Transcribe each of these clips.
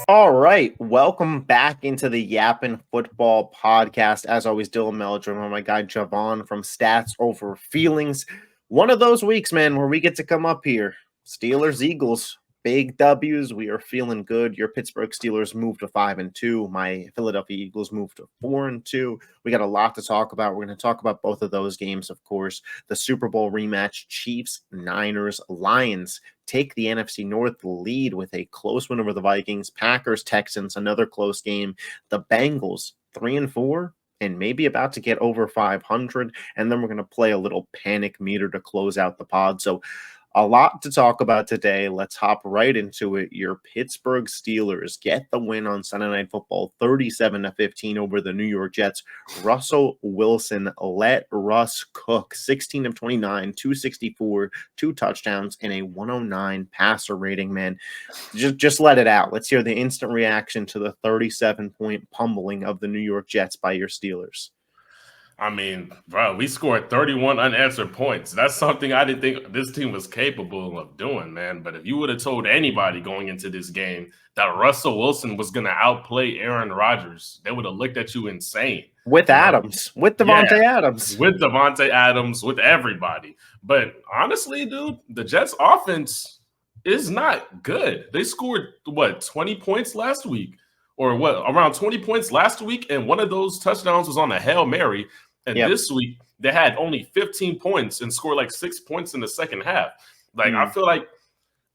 All right, welcome back into the Yappin Football Podcast. As always, Dylan Mehl, and my guy Javon from Stats Over Feelings. One of those weeks, man, where we get to come up here. Steelers, Eagles, big W's. We are feeling good. Your Pittsburgh Steelers moved to 5-2. My Philadelphia Eagles moved to 4-2. We got a lot to talk about. We're going to talk about both of those games, of course. The Super Bowl rematch, Chiefs, Niners, Lions take the NFC North lead with a close win over the Vikings. Packers, Texans, another close game. The Bengals, 3-4. And maybe about to get over 500. And then we're going to play a little panic meter to close out the pod. So a lot to talk about today. Let's hop right into it. Your Pittsburgh Steelers get the win on Sunday Night Football, 37-15 over the New York Jets. Russell Wilson let Russ cook, 16 of 29, 264, 2 touchdowns, and a 109 passer rating, man. Just let it out. Let's hear the instant reaction to the 37-point pummeling of the New York Jets by your Steelers. I mean, bro, we scored 31 unanswered points. That's something I didn't think this team was capable of doing, man. But if you would have told anybody going into this game that Russell Wilson was going to outplay Aaron Rodgers, they would have looked at you insane. With Adams, with Davante Adams. With Davante Adams, with everybody. But honestly, dude, the Jets offense is not good. They scored, 20 points last week? Or around 20 points last week, and one of those touchdowns was on a Hail Mary. And This week, they had only 15 points and scored like 6 points in the second half. I feel like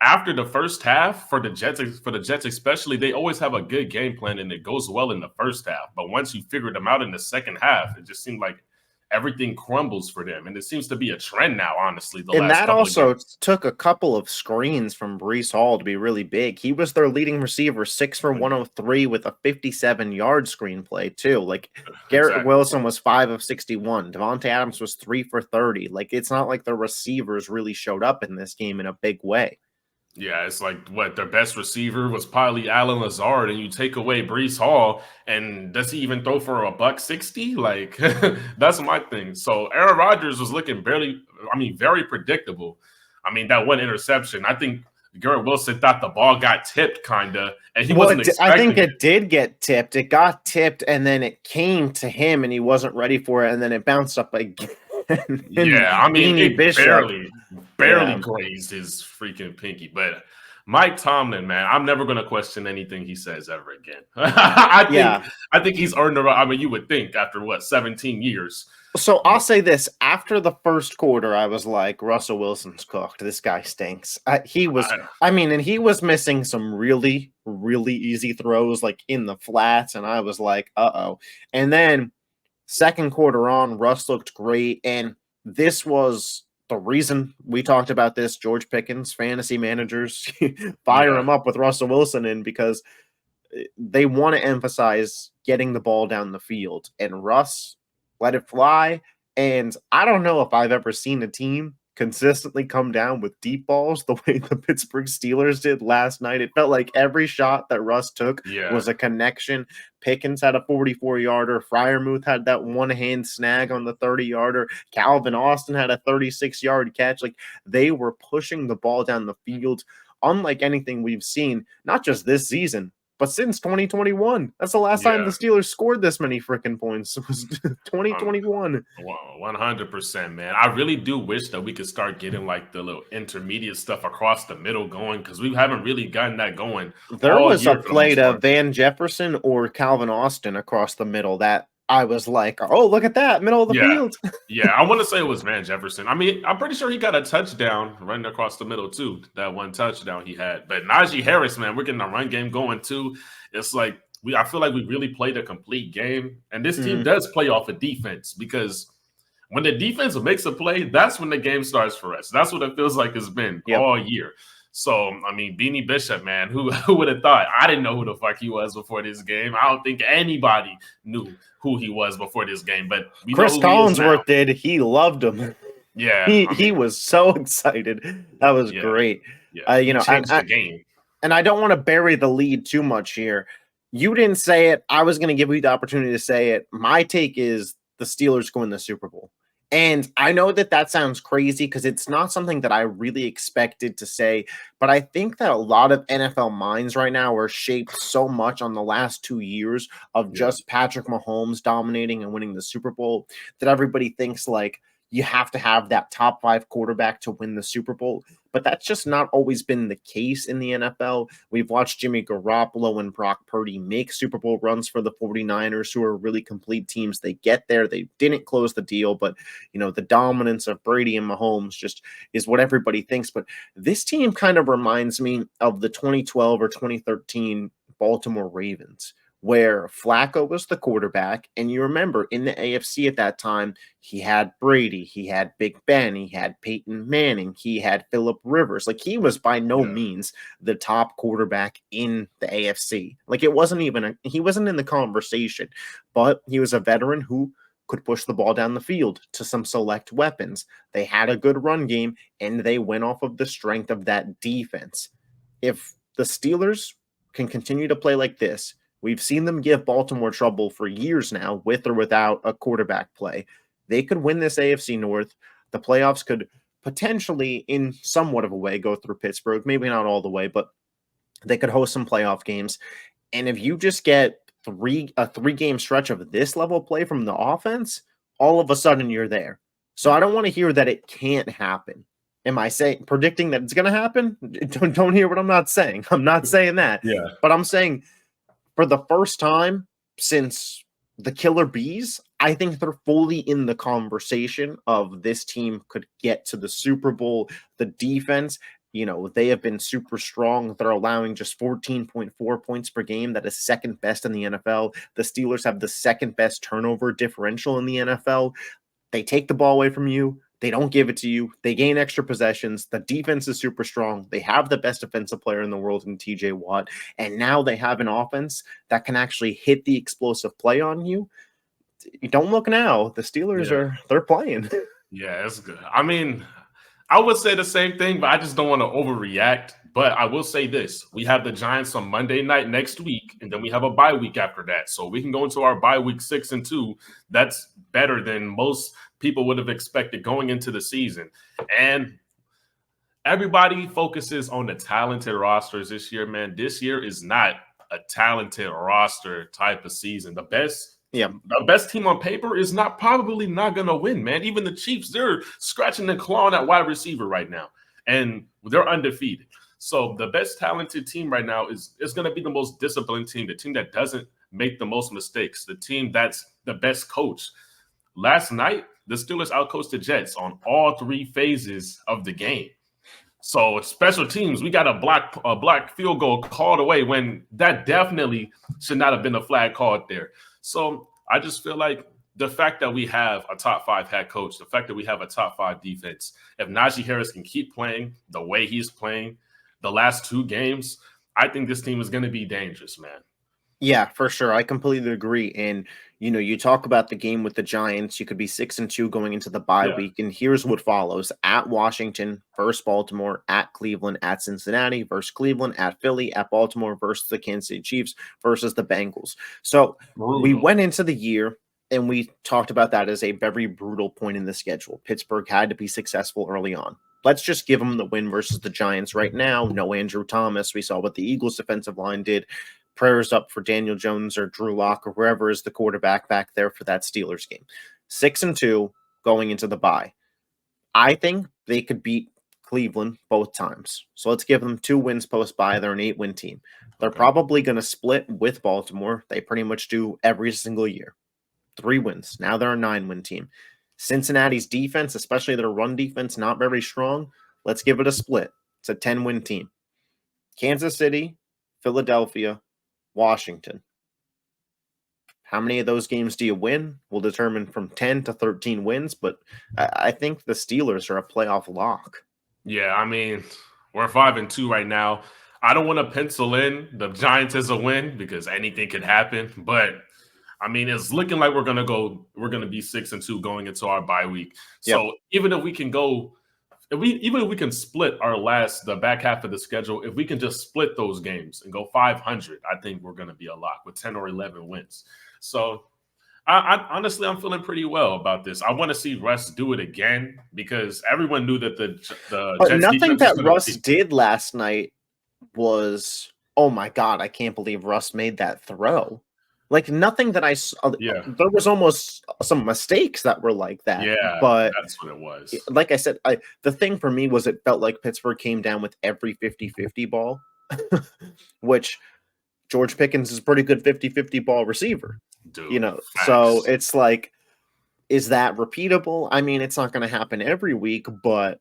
after the first half, for the Jets especially, they always have a good game plan, and it goes well in the first half. But once you figure them out in the second half, it just seemed like everything crumbles for them. And it seems to be a trend now, honestly. And that also took a couple of screens from Breece Hall to be really big. He was their leading receiver, 6 for 103 with a 57-yard screenplay, too. Like, Garrett Wilson was 5 of 61. Davante Adams was 3 for 30. Like, it's not like the receivers really showed up in this game in a big way. Yeah, it's like their best receiver was probably Allen Lazard, and you take away Breece Hall, and does he even throw for $160? Like, that's my thing. So Aaron Rodgers was looking very predictable. I mean, that one interception, I think Garrett Wilson thought the ball got tipped, kinda, and he wasn't expecting I think it did get tipped. It got tipped, and then it came to him, and he wasn't ready for it, and then it bounced up again. Yeah, I mean, it barely grazed his freaking pinky. But Mike Tomlin, man, I'm never going to question anything he says ever again. I think he's earned the right. I mean, you would think after 17 years. So I'll say this: after the first quarter, I was like, Russell Wilson's cooked. This guy stinks. He was missing some really, really easy throws, like in the flats, and I was like, uh-oh. And then second quarter on, Russ looked great, and this was the reason we talked about this. George Pickens, fantasy managers, fire him up with Russell Wilson in because they want to emphasize getting the ball down the field, and Russ let it fly. And I don't know if I've ever seen a team consistently come down with deep balls the way the Pittsburgh Steelers did last night. It felt like every shot that Russ took was a connection. Pickens had a 44-yarder. Freiermuth had that one-hand snag on the 30-yarder. Calvin Austin had a 36-yard catch. Like, they were pushing the ball down the field unlike anything we've seen, not just this season, but since 2021. That's the last time the Steelers scored this many freaking points. It was 2021. 100%, man. I really do wish that we could start getting like the little intermediate stuff across the middle going, because we haven't really gotten that going. There was a play to Van Jefferson or Calvin Austin across the middle that I was like, oh, look at that, middle of the field. I want to say it was Van Jefferson. I mean, I'm pretty sure he got a touchdown running across the middle too, that one touchdown he had. But Najee Harris, man, we're getting a run game going too. It's like I feel like we really played a complete game. And this team does play off of defense, because when the defense makes a play, that's when the game starts for us. That's what it feels like it's been all year. So, I mean, Beanie Bishop, man, who would have thought? I didn't know who the fuck he was before this game. I don't think anybody knew who he was before this game. But Chris Collinsworth did. He loved him. Yeah. He was so excited. That was great. Yeah. The game. And I don't want to bury the lead too much here. You didn't say it. I was going to give you the opportunity to say it. My take is the Steelers go in the Super Bowl. And I know that that sounds crazy because it's not something that I really expected to say, but I think that a lot of NFL minds right now are shaped so much on the last 2 years of Yeah. just Patrick Mahomes dominating and winning the Super Bowl that everybody thinks like you have to have that top 5 quarterback to win the Super Bowl. But that's just not always been the case in the NFL. We've watched Jimmy Garoppolo and Brock Purdy make Super Bowl runs for the 49ers, who are really complete teams. They get there. They didn't close the deal, but the dominance of Brady and Mahomes just is what everybody thinks. But this team kind of reminds me of the 2012 or 2013 Baltimore Ravens, where Flacco was the quarterback. And you remember in the AFC at that time, he had Brady, he had Big Ben, he had Peyton Manning, he had Phillip Rivers. Like, he was by no means the top quarterback in the AFC. Like, it wasn't even he wasn't in the conversation, but he was a veteran who could push the ball down the field to some select weapons. They had a good run game, and they went off of the strength of that defense. If the Steelers can continue to play like this, we've seen them give Baltimore trouble for years now, with or without a quarterback play. They could win this AFC North. The playoffs could potentially, in somewhat of a way, go through Pittsburgh. Maybe not all the way, but they could host some playoff games. And if you just get a 3-game stretch of this level of play from the offense, all of a sudden you're there. So I don't want to hear that it can't happen. Am I predicting that it's going to happen? Don't hear what I'm not saying. I'm not saying that. Yeah. But I'm saying for the first time since the Killer Bees, I think they're fully in the conversation of this team could get to the Super Bowl. The defense, they have been super strong. They're allowing just 14.4 points per game. That is second best in the NFL. The Steelers have the second best turnover differential in the NFL. They take the ball away from you. They don't give it to you. They gain extra possessions. The defense is super strong. They have the best defensive player in the world in TJ Watt. And now they have an offense that can actually hit the explosive play on you. You don't look now. The Steelers they're playing. Yeah, it's good. I mean, I would say the same thing, but I just don't want to overreact. But I will say this. We have the Giants on Monday night next week, and then we have a bye week after that. So we can go into our bye week 6-2. That's better than most people would have expected going into the season. And everybody focuses on the talented rosters this year, man. This year is not a talented roster type of season. The best team on paper is probably not going to win, man. Even the Chiefs, they're scratching and clawing at wide receiver right now, and they're undefeated. So the best talented team right now is going to be the most disciplined team, the team that doesn't make the most mistakes, the team that's the best coach. Last night, the Steelers outcoached the Jets on all 3 phases of the game. So special teams, we got a black field goal called away when that definitely should not have been a flag called there. So I just feel like the fact that we have a top 5 head coach, the fact that we have a top 5 defense, if Najee Harris can keep playing the way he's playing the last 2 games, I think this team is going to be dangerous, man. Yeah, for sure. I completely agree. And, you talk about the game with the Giants. You could be 6-2 going into the bye week. And here's what follows: at Washington versus Baltimore, at Cleveland, at Cincinnati versus Cleveland, at Philly, at Baltimore versus the Kansas City Chiefs versus the Bengals. So we went into the year and we talked about that as a very brutal point in the schedule. Pittsburgh had to be successful early on. Let's just give them the win versus the Giants right now. No Andrew Thomas. We saw what the Eagles defensive line did. Prayers up for Daniel Jones or Drew Lock or whoever is the quarterback back there for that Steelers game. 6-2 going into the bye. I think they could beat Cleveland both times. So let's give them 2 wins post-bye. They're an 8-win team. They're probably going to split with Baltimore. They pretty much do every single year. 3 wins. Now they're a 9-win team. Cincinnati's defense, especially their run defense, not very strong. Let's give it a split. It's a 10-win team. Kansas City, Philadelphia, Washington. How many of those games do you win will determine from 10 to 13 wins, but I think the Steelers are a playoff lock. Yeah, I mean, we're 5-2 right now. I don't want to pencil in the Giants as a win because anything could happen, but I mean, it's looking like we're gonna be 6-2 going into our bye week. So even if we can go, even if we can split the back half of the schedule, if we can just split those games and go 500, I think we're gonna be a lock with 10 or 11 wins. So Honestly, I'm feeling pretty well about this. I want to see Russ do it again because everyone knew that the But Jets nothing defense was that going to Russ be. did last night was, oh my God, I can't believe Russ made that throw. Like nothing that I saw. Yeah, There was almost some mistakes that were like that. yeah, But that's what it was. like I said, the thing for me was it felt like Pittsburgh came down with every 50-50 ball, which George Pickens is a pretty good 50-50 ball receiver. Dude, So facts. it's like, is that repeatable? I mean, it's not going to happen every week, but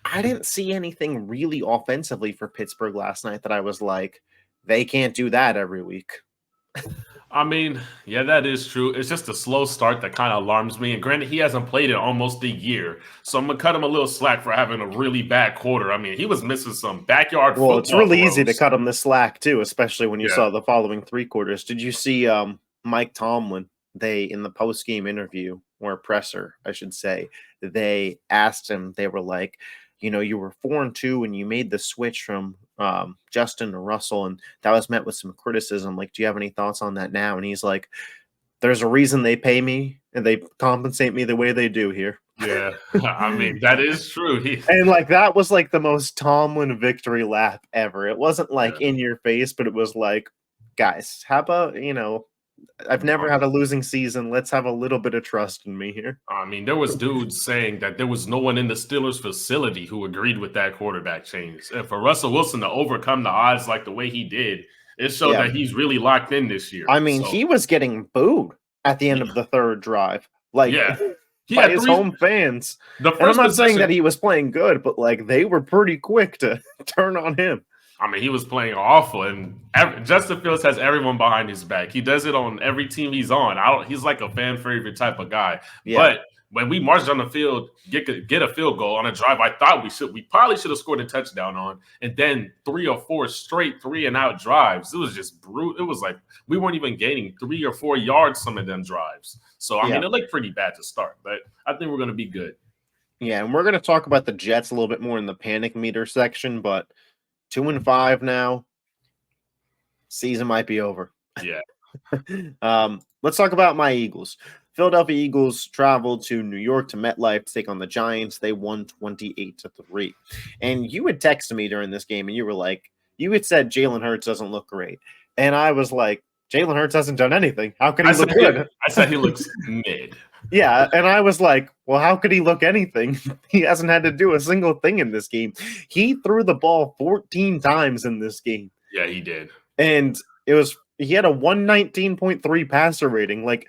I didn't see anything really offensively for Pittsburgh last night that I was like, they can't do that every week. I mean, yeah, that is true. It's just a slow start that kind of alarms me. And granted, he hasn't played in almost a year. So I'm going to cut him a little slack for having a really bad quarter. I mean, he was missing some backyard Well, it's football really easy to throws. cut him the slack too, especially when you Yeah. saw the following three quarters. Did you see Mike Tomlin? They in the post game interview or presser, I should say, they asked him. They were like, you were 4-2 and you made the switch from Justin to Russell, and that was met with some criticism. Like, do you have any thoughts on that now? And he's like, "There's a reason they pay me and they compensate me the way they do here." Yeah. I mean, that is true. And like that was like the most Tomlin victory lap ever. It wasn't like Yeah. in your face, but it was like, guys, how about, I've never had a losing season. Let's have a little bit of trust in me here. I mean, there was dudes saying that there was no one in the Steelers facility who agreed with that quarterback change. And for Russell Wilson to overcome the odds like the way he did, it showed Yeah. that he's really locked in this year. I mean, So, he was getting booed at the end of the third drive, like yeah. He by had his three. home fans. The And I'm first not saying that possession, he was playing good, but like they were pretty quick to turn on him. I mean, he was playing awful, and Justin Fields has everyone behind his back. He does it on every team he's on. He's like a fan favorite type of guy. Yeah. But when we marched on the field, get a field goal on a drive, I thought we probably should have scored a touchdown on, and then 3 or 4 straight 3-and-out drives. It was just brutal. It was like we weren't even gaining 3 or 4 yards some of them drives. So I mean, it looked pretty bad to start, but I think we're going to be good. Yeah, and we're going to talk about the Jets a little bit more in the panic meter section, but 2-5 now. Season might be over. Yeah. Let's talk about my Eagles. Philadelphia Eagles traveled to New York to MetLife to take on the Giants. They won 28-3. And you had texted me during this game, and you were like, you had said Jalen Hurts doesn't look great. And I was like, Jalen Hurts hasn't done anything. How could he look good? I said he looks mid. Yeah, and I was like, well, how could he look anything? He hasn't had to do a single thing in this game. He threw the ball 14 times in this game. Yeah, he did. And he had a 119.3 passer rating. Like,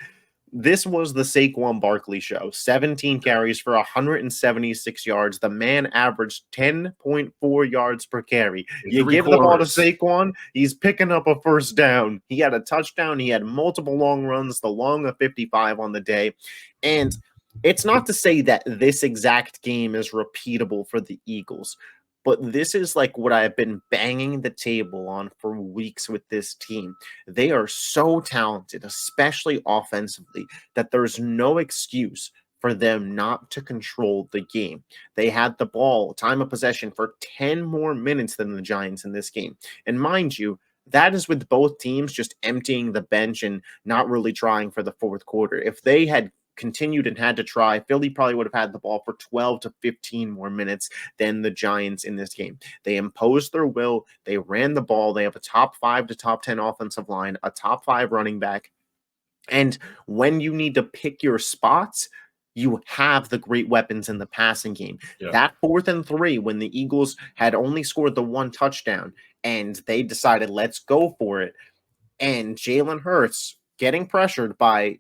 this was the Saquon Barkley show. 17 carries for 176 yards. The man averaged 10.4 yards per carry. You give the ball to Saquon, he's picking up a first down. He had a touchdown. He had multiple long runs, the long of 55 on the day. And it's not to say that this exact game is repeatable for the Eagles, but this is like what I've been banging the table on for weeks with this team. They are so talented, especially offensively, that there's no excuse for them not to control the game. They had the ball, time of possession, for 10 more minutes than the Giants in this game. And mind you, that is with both teams just emptying the bench and not really trying for the fourth quarter. If they had continued and had to try, Philly probably would have had the ball for 12 to 15 more minutes than the Giants in this game. They imposed their will. They ran the ball. They have a top 5 to top 10 offensive line, a top 5 running back. And when you need to pick your spots, you have the great weapons in the passing game. Yeah. That 4th and 3, when the Eagles had only scored the 1 touchdown and they decided, let's go for it. And Jalen Hurts getting pressured by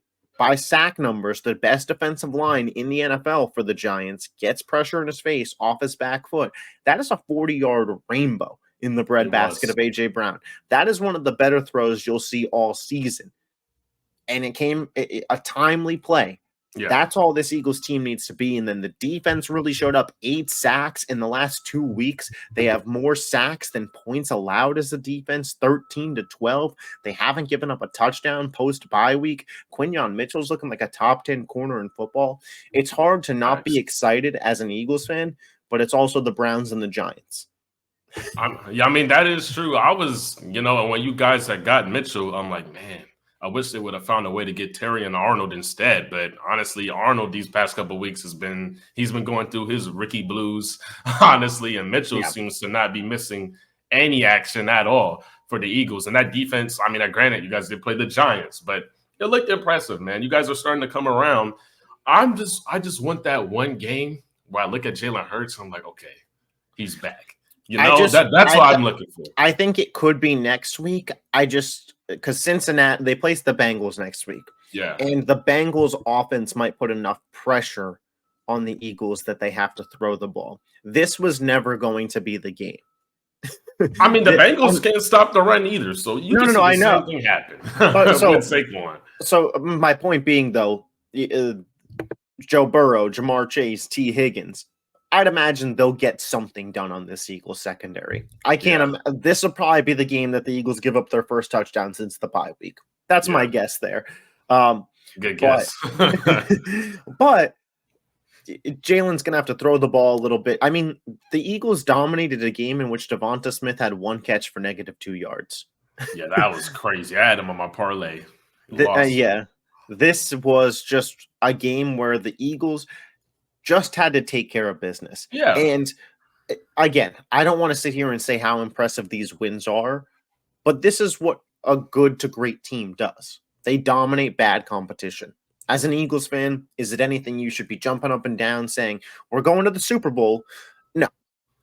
sack numbers, the best defensive line in the NFL for the Giants, gets pressure in his face off his back foot. That is a 40-yard rainbow in the breadbasket of A.J. Brown. That is one of the better throws you'll see all season. And it came a timely play. Yeah. That's all this Eagles team needs to be. And then the defense really showed up. 8 sacks in the last 2 weeks. They have more sacks than points allowed as a defense, 13-12. They haven't given up a touchdown post-bye week. Quinyon Mitchell's looking like a top 10 corner in football. It's hard to not be excited as an Eagles fan, but it's also the Browns and the Giants. I mean, that is true. I was, when you guys had got Mitchell, I'm like, man, I wish they would have found a way to get Terry and Arnold instead. But honestly, Arnold these past couple of weeks he's been going through his Ricky blues, honestly, and Mitchell seems to not be missing any action at all for the Eagles. And that defense, I mean, granted, you guys did play the Giants, but it looked impressive, man. You guys are starting to come around. I just want that one game where I look at Jalen Hurts and I'm like, okay, he's back. That's what I'm looking for. I think it could be next week. Because Cincinnati, they place the Bengals next week. Yeah. And the Bengals offense might put enough pressure on the Eagles that they have to throw the ball. This was never going to be the game. I mean, the Bengals can't stop the run either. So I know. Same thing happen. So my point being, though, Joe Burrow, Jamar Chase, T. Higgins, I'd imagine they'll get something done on this Eagles secondary. This will probably be the game that the Eagles give up their first touchdown since the bye week. That's my guess there. Good guess. But Jalen's going to have to throw the ball a little bit. I mean, the Eagles dominated a game in which Devonta Smith had one catch for -2 yards. Yeah, that was crazy. I had him on my parlay. This was just a game where the Eagles just had to take care of business. Yeah. And again, I don't want to sit here and say how impressive these wins are, but this is what a good to great team does. They dominate bad competition. As an Eagles fan, is it anything you should be jumping up and down saying, we're going to the Super Bowl? No.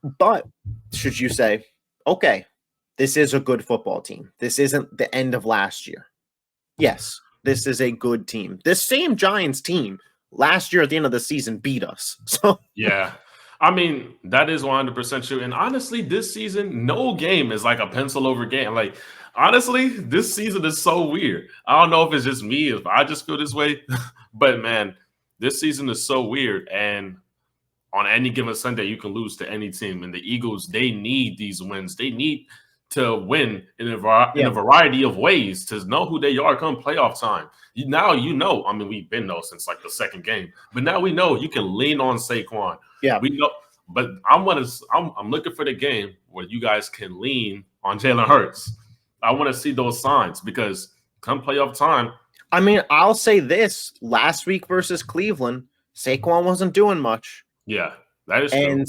But should you say, okay, this is a good football team. This isn't the end of last year. Yes, this is a good team. This same Giants team last year at the end of the season beat us. So yeah, I mean, that is 100% true. And honestly, this season, no game is like a pencil over game. Like, honestly, this season is so weird. I don't know if it's just me, if I just feel this way, but man, this season is so weird. And on any given Sunday, you can lose to any team. And the Eagles, they need these wins. They need to win in a variety of ways to know who they are come playoff time. Now you know. I mean, we've been know since like the second game, but now we know you can lean on Saquon. Yeah, we know. But I'm looking for the game where you guys can lean on Jalen Hurts. I want to see those signs because come playoff time. I mean, I'll say this: last week versus Cleveland, Saquon wasn't doing much. Yeah, that is true. And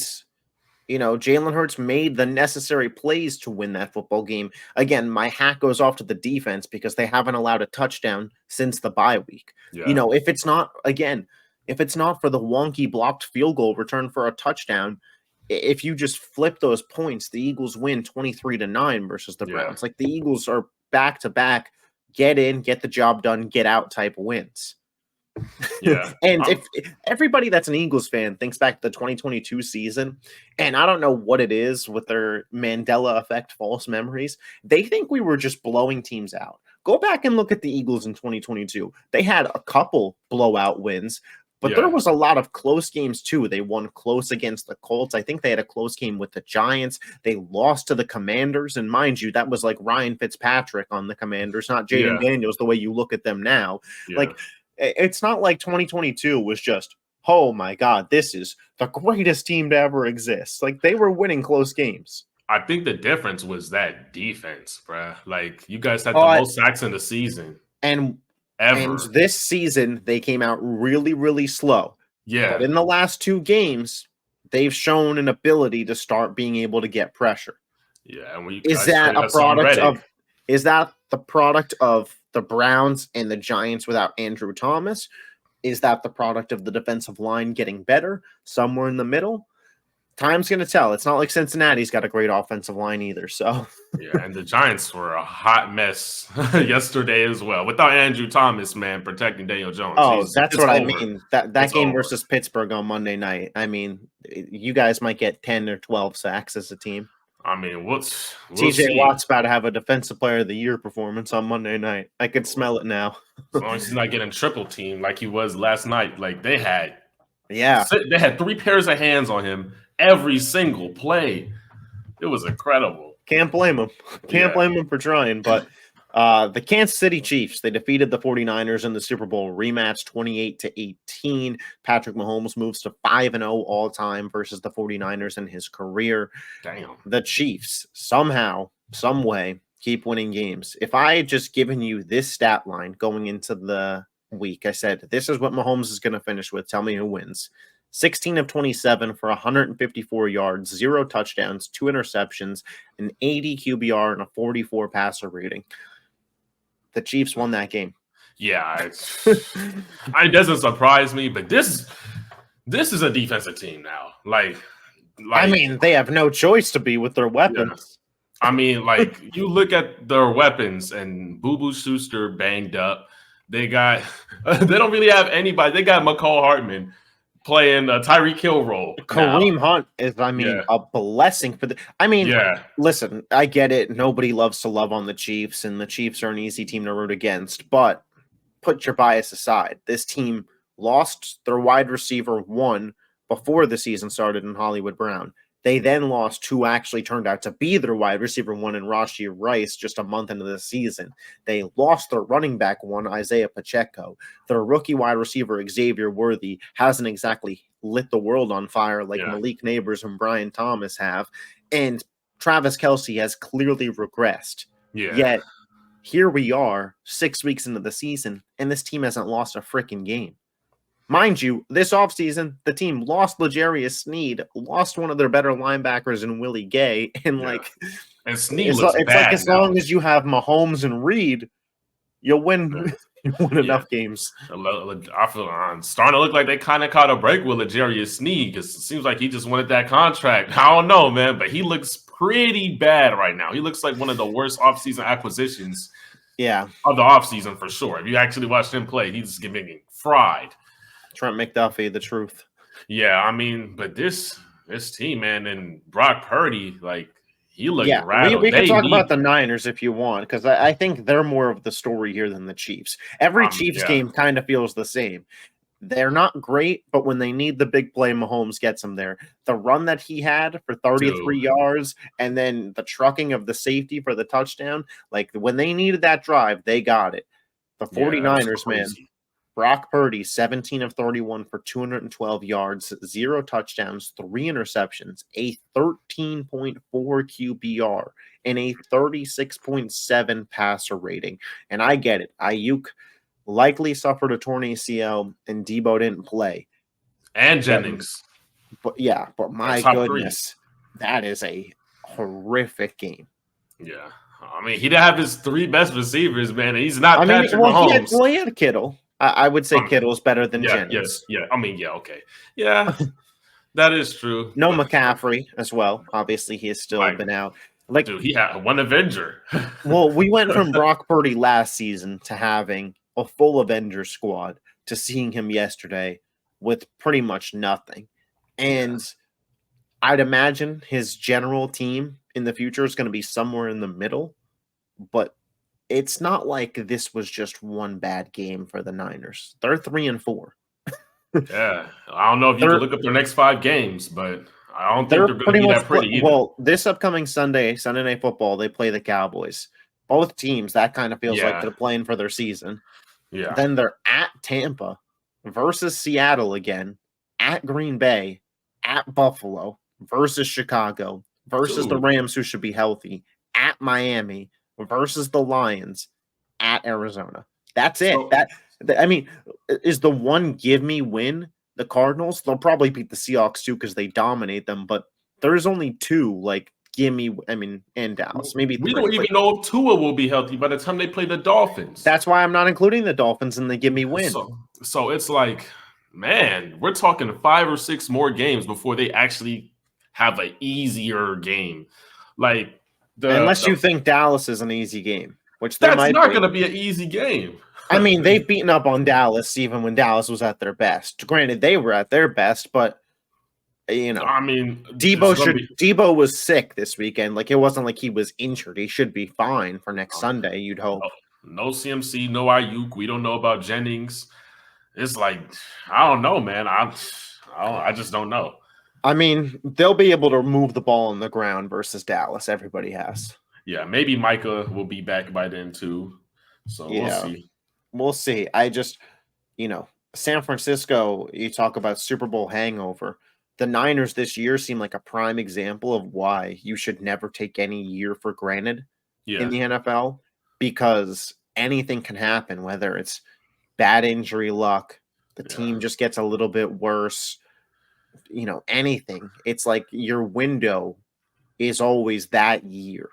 Jalen Hurts made the necessary plays to win that football game. Again, my hat goes off to the defense because they haven't allowed a touchdown since the bye week. Yeah. If it's not for the wonky blocked field goal return for a touchdown, if you just flip those points, the Eagles win 23-9 versus the Browns. Like the Eagles are back-to-back, get in, get the job done, get out type wins. Yeah. And if everybody that's an Eagles fan thinks back to the 2022 season, and I don't know what it is with their Mandela effect false memories, they think we were just blowing teams out. Go back and look at the Eagles in 2022. They had a couple blowout wins, but there was a lot of close games too. They won close against the Colts. I think they had a close game with the Giants. They lost to the Commanders, and mind you, that was like Ryan Fitzpatrick on the Commanders, not Jaden Daniels the way you look at them now. Like, it's not like 2022 was just, oh my God, this is the greatest team to ever exist. Like they were winning close games. I think the difference was that defense, bruh. Like you guys had the most sacks in the season. And this season, they came out really, really slow. Yeah. But in the last two games, they've shown an ability to start being able to get pressure. Yeah. And is that the product of the Browns and the Giants without Andrew Thomas? Is that the product of the defensive line getting better? Somewhere in the middle? Time's going to tell. It's not like Cincinnati's got a great offensive line either. So yeah, and the Giants were a hot mess yesterday as well. Without Andrew Thomas, man, protecting Daniel Jones. That's what I mean. That game versus Pittsburgh on Monday night. I mean, you guys might get 10 or 12 sacks as a team. I mean, we'll TJ Watt's about to have a Defensive Player of the Year performance on Monday night. I could smell it now. As long as he's not getting triple team like he was last night. Like they had 3 pairs of hands on him every single play. It was incredible. Can't blame him. Can't blame him for trying. But the Kansas City Chiefs, they defeated the 49ers in the Super Bowl rematch 28-18. Patrick Mahomes moves to 5-0 all time versus the 49ers in his career. Damn. The Chiefs somehow, some way, keep winning games. If I had just given you this stat line going into the week, I said, this is what Mahomes is going to finish with. Tell me who wins. 16 of 27 for 154 yards, 0 touchdowns, 2 interceptions, an 80 QBR, and a 44 passer rating. The Chiefs won that game. Yeah, it doesn't surprise me, but this is a defensive team now. Like I mean, they have no choice to be with their weapons. Yeah. I mean, like, you look at their weapons, and Boo Schuster banged up. They don't really have anybody. They got McCall Hartman playing a Tyreek Hill role. Kareem Hunt is, a blessing for listen, I get it. Nobody loves to love on the Chiefs, and the Chiefs are an easy team to root against, but put your bias aside. This team lost their wide receiver 1 before the season started in Hollywood Brown. They then lost who actually turned out to be their wide receiver 1 in Rashee Rice just a month into the season. They lost their running back 1, Isaiah Pacheco. Their rookie wide receiver, Xavier Worthy, hasn't exactly lit the world on fire like Malik Neighbors and Brian Thomas have. And Travis Kelce has clearly regressed. Yeah. Yet, here we are 6 weeks into the season, and this team hasn't lost a freaking game. Mind you, this offseason, the team lost L'Jarius Sneed, lost one of their better linebackers in Willie Gay, and and Sneed looks bad like as long as you have Mahomes and Reed, you'll win. You win enough games. I feel starting to look like they kind of caught a break with L'Jarius Sneed because it seems like he just wanted that contract. I don't know, man, but he looks pretty bad right now. He looks like one of the worst offseason acquisitions. Yeah, of the offseason for sure. If you actually watched him play, he's getting fried. Trent McDuffie, the truth. Yeah, I mean, but this team, man, and Brock Purdy, like, he looked rattled. We can talk about the Niners if you want, because I think they're more of the story here than the Chiefs. Every Chiefs game kind of feels the same. They're not great, but when they need the big play, Mahomes gets them there. The run that he had for 33 yards and then the trucking of the safety for the touchdown, like when they needed that drive, they got it. The 49ers, man. Brock Purdy, 17 of 31 for 212 yards, 0 touchdowns, 3 interceptions, a 13.4 QBR, and a 36.7 passer rating. And I get it. Ayuk likely suffered a torn ACL, and Debo didn't play. And Jennings. But my goodness, that is a horrific game. Yeah. I mean, he didn't have his 3 best receivers, man. And he's not Patrick Mahomes. He had Kittle. I would say Kittle's better than Jennings. I mean, okay. Yeah, that is true. No McCaffrey as well. Obviously, he has still been out. Dude, he had one Avenger. Well, we went from Brock Purdy last season to having a full Avenger squad to seeing him yesterday with pretty much nothing. And I'd imagine his general team in the future is going to be somewhere in the middle, but it's not like this was just one bad game for the Niners. They're 3-4. Yeah. I don't know if you can look up their next 5 games, but I don't think they're going to be that pretty either. Well, this upcoming Sunday Night Football, they play the Cowboys. Both teams, that kind of feels like they're playing for their season. Yeah. Then they're at Tampa versus Seattle again, at Green Bay, at Buffalo versus Chicago versus the Rams, who should be healthy, at Miami versus the Lions, at Arizona. That's it. Is the one give me win the Cardinals? They'll probably beat the Seahawks too because they dominate them, but there's only 2 and Dallas. Maybe we don't even know if Tua will be healthy by the time they play the Dolphins. That's why I'm not including the Dolphins in the give me win. So it's like, man, we're talking 5 or 6 more games before they actually have an easier game. Like, unless you think Dallas is an easy game, which that's not going to be an easy game. I mean, they've beaten up on Dallas even when Dallas was at their best. Granted, they were at their best, but I mean, Debo was sick this weekend. Like, it wasn't like he was injured. He should be fine for next Sunday, you'd hope. No CMC, no Ayuk. We don't know about Jennings. It's like, I don't know, man. I just don't know. I mean, they'll be able to move the ball on the ground versus Dallas. Everybody has. Yeah, maybe Micah will be back by then too. So we'll see. We'll see. I just, San Francisco, you talk about Super Bowl hangover. The Niners this year seem like a prime example of why you should never take any year for granted. in the NFL because anything can happen, whether it's bad injury luck, the team just gets a little bit worse, anything. It's like your window is always that year.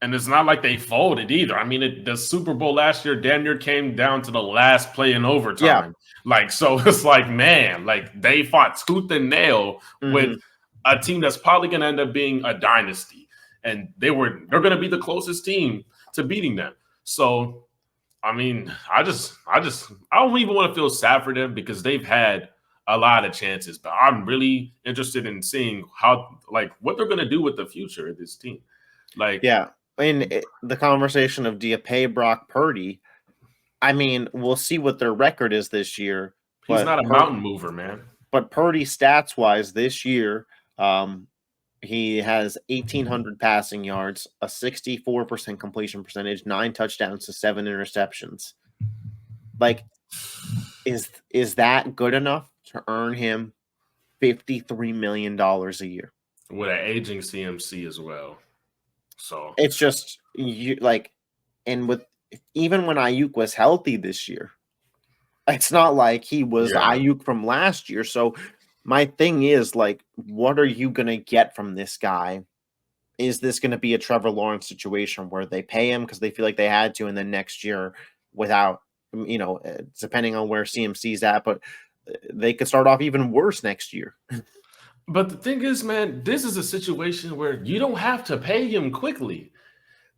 And it's not like they folded either. I mean, the Super Bowl last year damn near came down to the last play in overtime. Yeah. So it's like, man, they fought tooth and nail with a team that's probably going to end up being a dynasty. And they're going to be the closest team to beating them. So, I mean, I don't even want to feel sad for them because they've had a lot of chances. But I'm really interested in seeing what they're going to do with the future of this team. Yeah. In the conversation of do you pay Brock Purdy? I mean, we'll see what their record is this year. He's not a mountain mover, man. But Purdy stats-wise this year, he has 1,800 passing yards, a 64% completion percentage, 9 touchdowns to 7 interceptions. Is that good enough to earn him $53 million a year? With an aging CMC as well. So it's just and with even when Ayuk was healthy this year, it's not like he was Ayuk from last year. So my thing is what are you going to get from this guy? Is this going to be a Trevor Lawrence situation where they pay him because they feel like they had to, and then next year without, depending on where CMC's at, but they could start off even worse next year. But the thing is, man, this is a situation where you don't have to pay him quickly.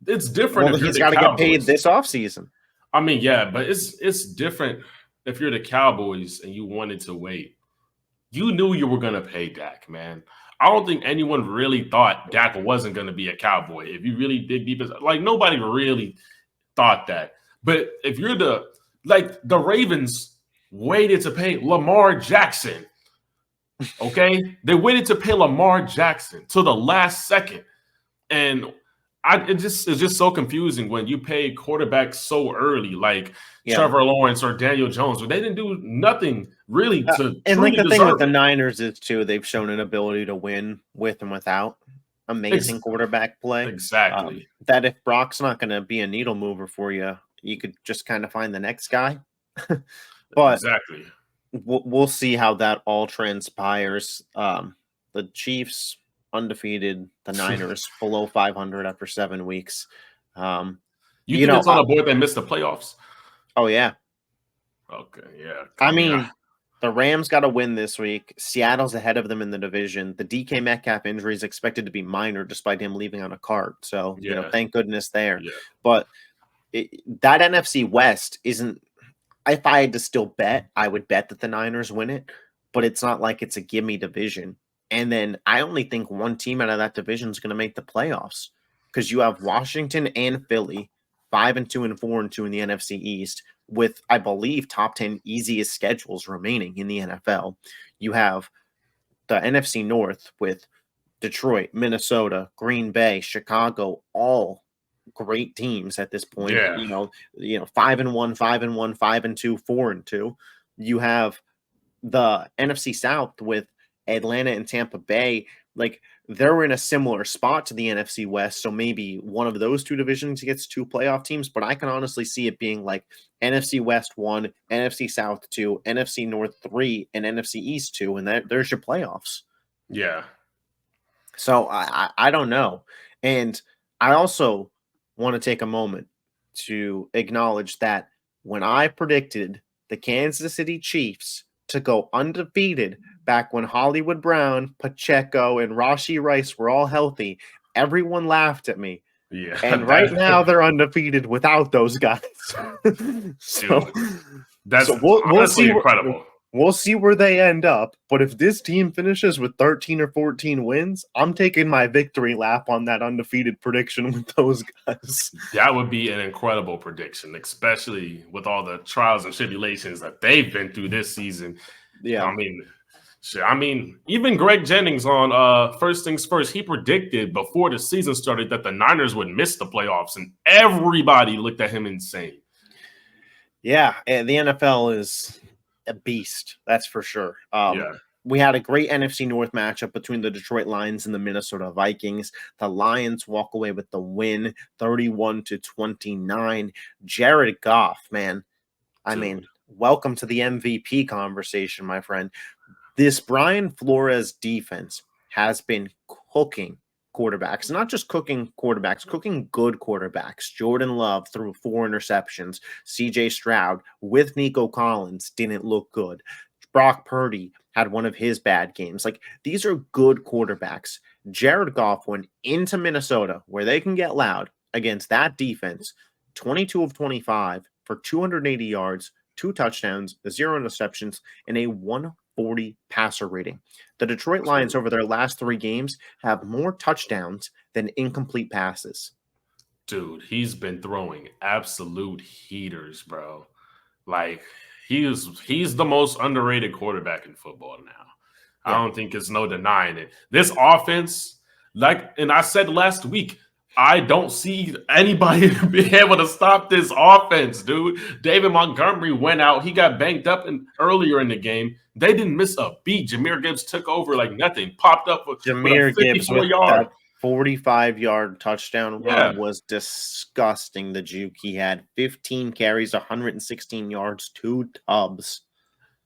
It's different. Well, he's got to get paid this offseason. I mean, yeah, but it's different if you're the Cowboys and you wanted to wait. You knew you were going to pay Dak, man. I don't think anyone really thought Dak wasn't going to be a Cowboy. If you really dig deep, nobody really thought that. But if you're the Ravens waited to pay Lamar Jackson. Okay, they waited to pay Lamar Jackson till the last second, and it's just so confusing when you pay quarterbacks so early, Trevor Lawrence or Daniel Jones, but they didn't do nothing really to. And the thing with the Niners is too, they've shown an ability to win with and without amazing quarterback play. Exactly. That if Brock's not going to be a needle mover for you, you could just kind of find the next guy. But exactly. We'll see how that all transpires. The Chiefs undefeated, the Niners below 500 after 7 weeks. You think it's on a board they missed the playoffs? Oh, yeah. Okay, yeah. I mean, the Rams got to win this week. Seattle's ahead of them in the division. The DK Metcalf injury is expected to be minor despite him leaving on a cart. So, thank goodness there. Yeah. But that NFC West isn't. If I had to still bet, I would bet that the Niners win it, but it's not like it's a gimme division. And then I only think one team out of that division is going to make the playoffs because you have Washington and Philly, 5-2 and 4-2 in the NFC East, with, I believe, top 10 easiest schedules remaining in the NFL. You have the NFC North with Detroit, Minnesota, Green Bay, Chicago, all great teams at this point. 5-1, 5-1, 5-2, 4-2. You have the NFC South with Atlanta and Tampa Bay. They're in a similar spot to the NFC West, so maybe one of those two divisions gets 2 playoff teams, but I can honestly see it being NFC West 1, NFC South 2, NFC North 3, and NFC East 2, and there's your playoffs. Yeah. So I don't know. And I also want to take a moment to acknowledge that when I predicted the Kansas City Chiefs to go undefeated back when Hollywood Brown, Pacheco, and Rashee Rice were all healthy, everyone laughed at me. Yeah. And right now they're undefeated without those guys. We'll see. Incredible. We'll see where they end up. But if this team finishes with 13 or 14 wins, I'm taking my victory lap on that undefeated prediction with those guys. That would be an incredible prediction, especially with all the trials and tribulations that they've been through this season. Yeah. I mean, even Greg Jennings on First Things First, he predicted before the season started that the Niners would miss the playoffs, and everybody looked at him insane. Yeah, and the NFL is a beast, that's for sure. we had a great NFC North matchup between the Detroit Lions and the Minnesota Vikings. The Lions walk away with the win, 31-29. Jared Goff, man. I mean, welcome to the MVP conversation, my friend. This Brian Flores defense has been cooking quarterbacks, not just cooking quarterbacks, cooking good quarterbacks. Jordan Love threw 4 interceptions. CJ Stroud with Nico Collins didn't look good. Brock Purdy had one of his bad games. Like, these are good quarterbacks. Jared Goff went into Minnesota where they can get loud against that defense, 22 of 25 for 280 yards, 2 touchdowns, 0 interceptions, and a 140 passer rating. The Detroit Lions over their last 3 games have more touchdowns than incomplete passes. Dude, he's been throwing absolute heaters, bro. Like, he's the most underrated quarterback in football now. Yeah. I don't think there's no denying it. This offense, and I said last week, I don't see anybody being able to stop this offense, dude. David Montgomery went out. He got banged up earlier in the game. They didn't miss a beat. Jahmyr Gibbs took over like nothing. Popped up with Jahmyr Gibbs with yard. 45-yard touchdown run was disgusting. The juke he had 15 carries, 116 yards, 2 tubs.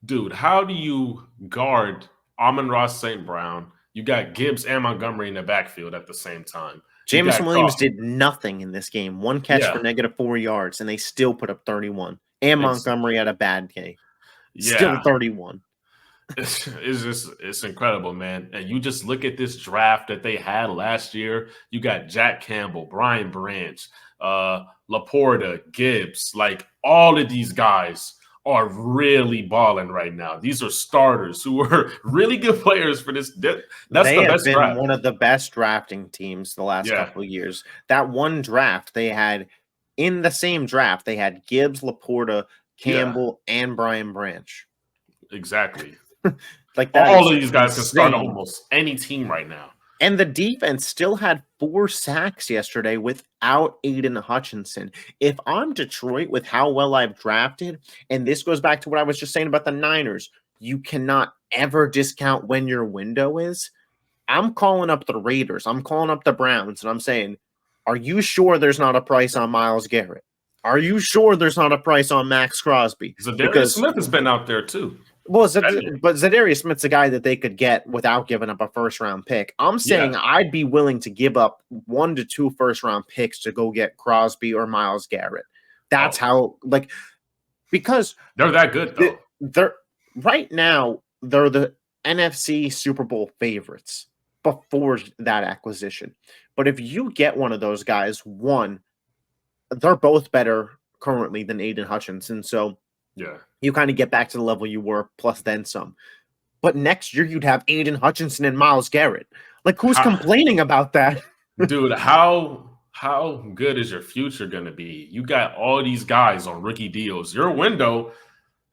Dude, how do you guard Amon-Ra St. Brown? You got Gibbs and Montgomery in the backfield at the same time. Jameson Williams did nothing in this game. 1 catch for -4 yards, and they still put up 31. And Montgomery had a bad game. Still 31. It's incredible, man. And you just look at this draft that they had last year. You got Jack Campbell, Brian Branch, Laporta, Gibbs. Like, all of these guys are really balling right now. These are starters who are really good players for this. That's they the best been draft. One of the best drafting teams the last couple of years. That one draft they had, in the same draft, they had Gibbs, Laporta, Campbell, and Brian Branch. Exactly. Like, that all of these guys can start almost any team right now. And the defense still had 4 sacks yesterday without Aiden Hutchinson. If I'm Detroit with how well I've drafted, and this goes back to what I was just saying about the Niners, you cannot ever discount when your window is. I'm calling up the Raiders. I'm calling up the Browns, and I'm saying, are you sure there's not a price on Myles Garrett? Are you sure there's not a price on Max Crosby? Zadarius Smith has been out there too. Well, but Zadarius Smith's a guy that they could get without giving up a first-round pick. I'm saying I'd be willing to give up 1 to 2 first-round picks to go get Crosby or Myles Garrett. That's how, because they're that good, though. They're right now, they're the NFC Super Bowl favorites before that acquisition. But if you get one of those guys, they're both better currently than Aiden Hutchinson. So you kind of get back to the level you were, plus then some. But next year, you'd have Aiden Hutchinson and Myles Garrett. Like, who's complaining about that? Dude, how good is your future going to be? You got all these guys on rookie deals. Your window,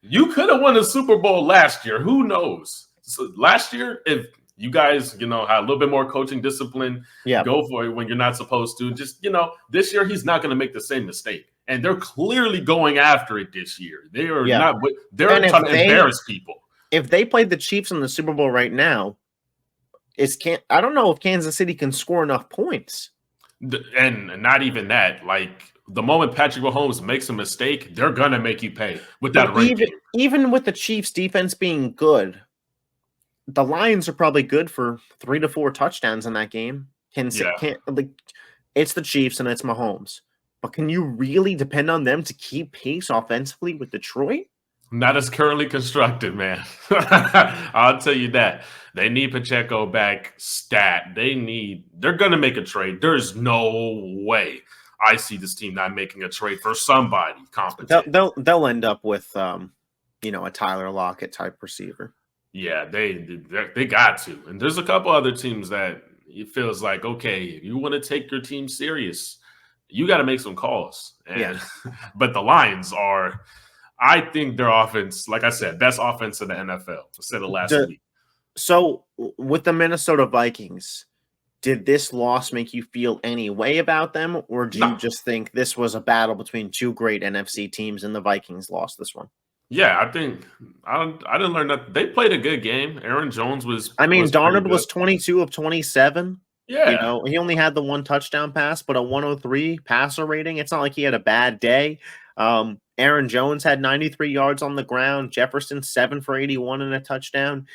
you could have won a Super Bowl last year. Who knows? So last year, if you guys, had a little bit more coaching discipline, go for it when you're not supposed to. Just, this year, he's not going to make the same mistake. And they're clearly going after it this year. They are not. They're trying to embarrass people. If they played the Chiefs in the Super Bowl right now, I don't know if Kansas City can score enough points. And not even that. Like, the moment Patrick Mahomes makes a mistake, they're gonna make you pay with that run. Even with the Chiefs' defense being good, the Lions are probably good for 3 to 4 touchdowns in that game. It's the Chiefs and it's Mahomes. But can you really depend on them to keep pace offensively with Detroit? Not as currently constructed, man. I'll tell you that. They need Pacheco back stat. They're going to make a trade. There's no way I see this team not making a trade for somebody competent. They'll end up with, a Tyler Lockett type receiver. Yeah, they got to. And there's a couple other teams that it feels like, okay, if you want to take your team serious, you got to make some calls. But the Lions are, I think their offense, like I said, best offense in the NFL instead of last week. So with the Minnesota Vikings, did this loss make you feel any way about them? Or do you just think this was a battle between 2 great NFC teams and the Vikings lost this one? Yeah, I think I didn't learn that they played a good game. Aaron Jones I mean, was pretty Darnold good. was 22 of 27. Yeah, He only had the one touchdown pass, but a 103 passer rating. It's not like he had a bad day. Aaron Jones had 93 yards on the ground. Jefferson 7 for 81 and a touchdown.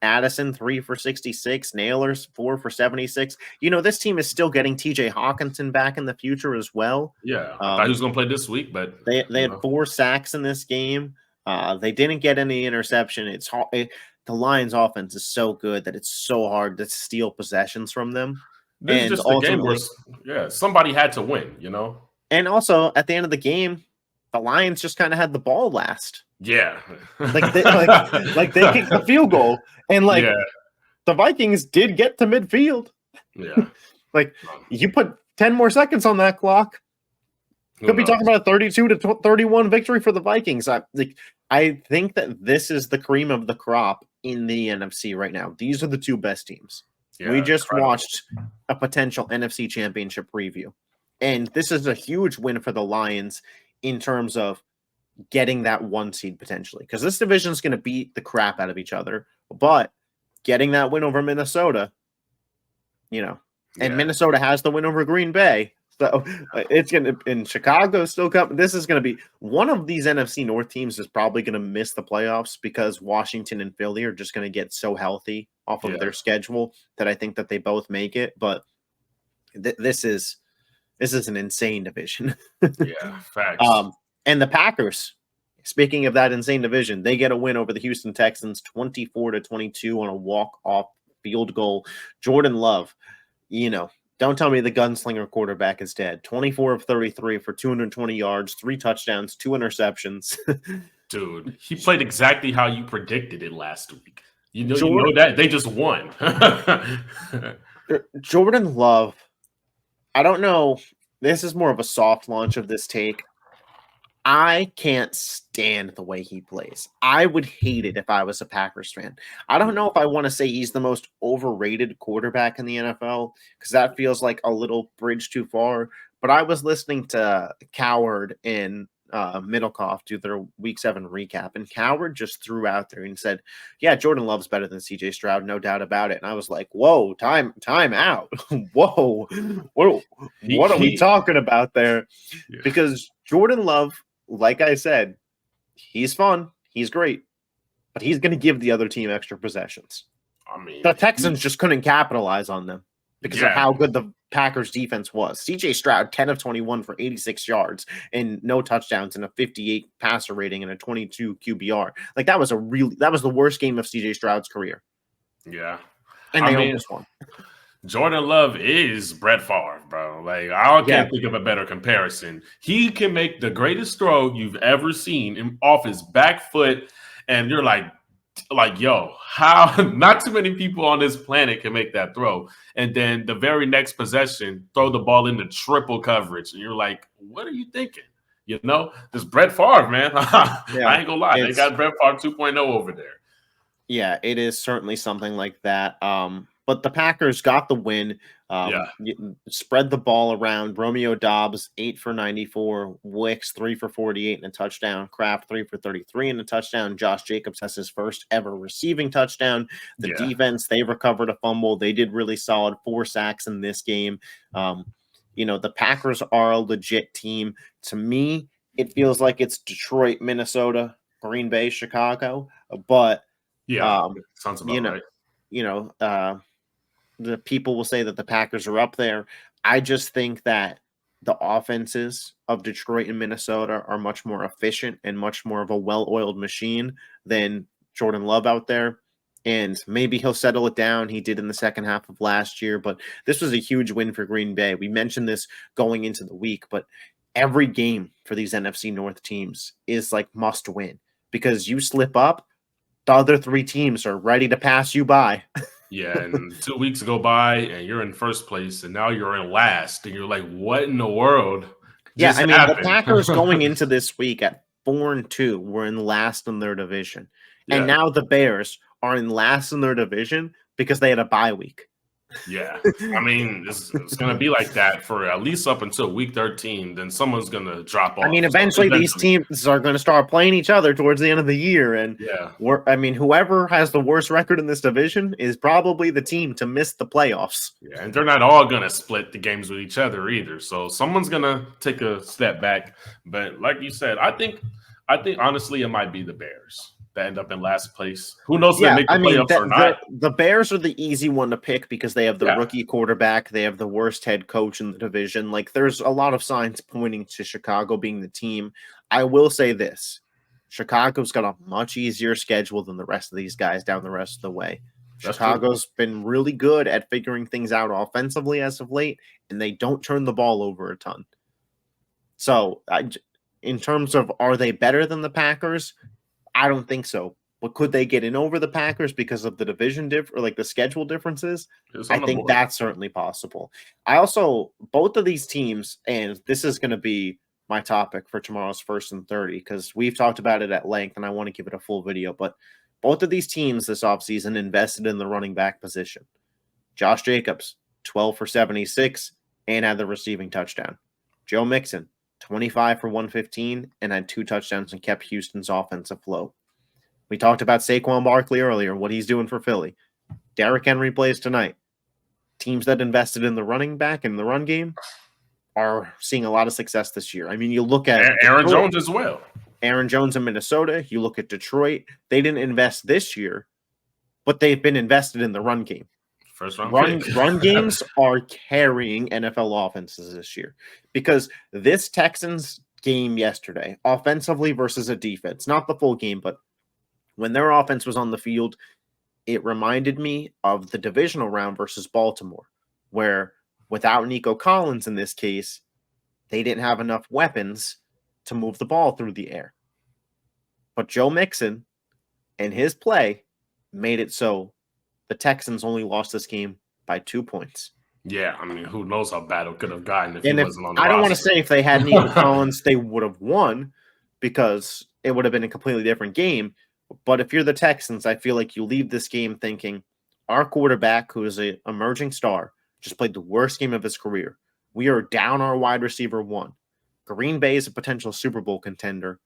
Addison 3 for 66. Nailers 4 for 76. This team is still getting TJ Hawkinson back in the future as well. yeah. I thought he was gonna play this week, but They had 4 sacks in this game. They didn't get any interception. The Lions offense is so good that it's so hard to steal possessions from them. this is And just a game where somebody had to win. and also at the end of the game, the Lions just kind of had the ball last. Yeah, Like they kicked the field goal, and yeah, the Vikings did get to midfield. yeah. You put 10 more seconds on that clock, could be talking about a 32 to 31 victory for the Vikings. I think that this is the cream of the crop in the NFC right now. These are the two best teams. Yeah, We just watched a potential NFC championship preview, and this is a huge win for the Lions in terms of getting that 1 seed potentially, because this division is going to beat the crap out of each other, but getting that win over Minnesota, and Minnesota has the win over Green Bay. So it's going to, and Chicago still come. This is going to be one of these NFC North teams is probably going to miss the playoffs because Washington and Philly are just going to get so healthy off of their schedule that I think that they both make it. But this is an insane division. Yeah, facts. And the Packers, speaking of that insane division, they get a win over the Houston Texans 24-22 on a walk-off field goal. Jordan Love, don't tell me the gunslinger quarterback is dead. 24 of 33 for 220 yards, 3 touchdowns, 2 interceptions. Dude, he played exactly how you predicted it last week. You know that they just won. Jordan Love, I don't know. This is more of a soft launch of this take. I can't stand the way he plays. I would hate it if I was a Packers fan. I don't know if I want to say he's the most overrated quarterback in the NFL because that feels like a little bridge too far. But I was listening to Coward and Middlecoff do their Week 7 recap, and Coward just threw out there and said, "Yeah, Jordan Love's better than CJ Stroud, no doubt about it." And I was like, "Whoa, time out! Whoa, what are we talking about there?" Yeah. Because Jordan Love, like I said, he's fun. He's great. But he's going to give the other team extra possessions. I mean, the Texans just couldn't capitalize on them because of how good the Packers defense was. CJ Stroud, 10 of 21 for 86 yards and no touchdowns and a 58 passer rating and a 22 QBR. That was the worst game of CJ Stroud's career. Yeah. And they almost won. Jordan Love is Brett Favre, bro. I can't think of a better comparison. He can make the greatest throw you've ever seen off his back foot, and you're like, yo, how? Not too many people on this planet can make that throw. And then the very next possession, throw the ball into triple coverage, and you're like, what are you thinking? This Brett Favre, man. I ain't gonna lie, they got Brett Favre 2.0 over there. Yeah, it is certainly something like that. But the Packers got the win. Spread the ball around. Romeo Doubs, 8 for 94. Wicks, 3 for 48 and a touchdown. Kraft, 3 for 33 and a touchdown. Josh Jacobs has his first ever receiving touchdown. The defense, they recovered a fumble. They did really solid. 4 sacks in this game. The Packers are a legit team. To me, it feels like it's Detroit, Minnesota, Green Bay, Chicago. But sounds about right. The people will say that the Packers are up there. I just think that the offenses of Detroit and Minnesota are much more efficient and much more of a well-oiled machine than Jordan Love out there. And maybe he'll settle it down. He did in the second half of last year, but this was a huge win for Green Bay. We mentioned this going into the week, but every game for these NFC North teams is must win because you slip up, the other 3 teams are ready to pass you by. Yeah, and 2 weeks go by, and you're in first place, and now you're in last, and you're like, what in the world just happened? The Packers going into this week at 4-2 were in last in their division. And now the Bears are in last in their division because they had a bye week. Yeah, I mean, it's going to be like that for at least up until week 13. Then someone's going to drop off. I mean, So eventually these teams are going to start playing each other towards the end of the year, and yeah, whoever has the worst record in this division is probably the team to miss the playoffs. yeah, and they're not all going to split the games with each other either. So someone's going to take a step back. But like you said, I think honestly it might be the Bears that end up in last place. Who knows if they make the playoffs or not? The Bears are the easy one to pick because they have the rookie quarterback. They have the worst head coach in the division. Like, there's a lot of signs pointing to Chicago being the team. I will say this. Chicago's got a much easier schedule than the rest of these guys down the rest of the way. Chicago's been really good at figuring things out offensively as of late, and they don't turn the ball over a ton. So, in terms of are they better than the Packers? I don't think so. But could they get in over the Packers because of the division or like the schedule differences? I think that's certainly possible. Both of these teams, and this is going to be my topic for tomorrow's 1st and 30, because we've talked about it at length and I want to give it a full video, but both of these teams this offseason invested in the running back position. Josh Jacobs, 12 for 76 and had the receiving touchdown. Joe Mixon, 25 for 115 and had 2 touchdowns and kept Houston's offense afloat. We talked about Saquon Barkley earlier, what he's doing for Philly. Derrick Henry plays tonight. Teams that invested in the running back and the run game are seeing a lot of success this year. I mean, you look at Aaron Jones as well. Aaron Jones in Minnesota. You look at Detroit. They didn't invest this year, but they've been invested in the run game. First round run games are carrying NFL offenses this year because this Texans game yesterday, offensively versus a defense, not the full game, but when their offense was on the field, it reminded me of the divisional round versus Baltimore, where without Nico Collins in this case, they didn't have enough weapons to move the ball through the air. But Joe Mixon and his play made it so the Texans only lost this game by 2 points. Yeah, I mean, who knows how bad it could have gotten if he wasn't on the roster. I don't want to say if they had Nico Collins, they would have won because it would have been a completely different game. But if you're the Texans, I feel like you leave this game thinking our quarterback, who is an emerging star, just played the worst game of his career. We are down our wide receiver 1. Green Bay is a potential Super Bowl contender,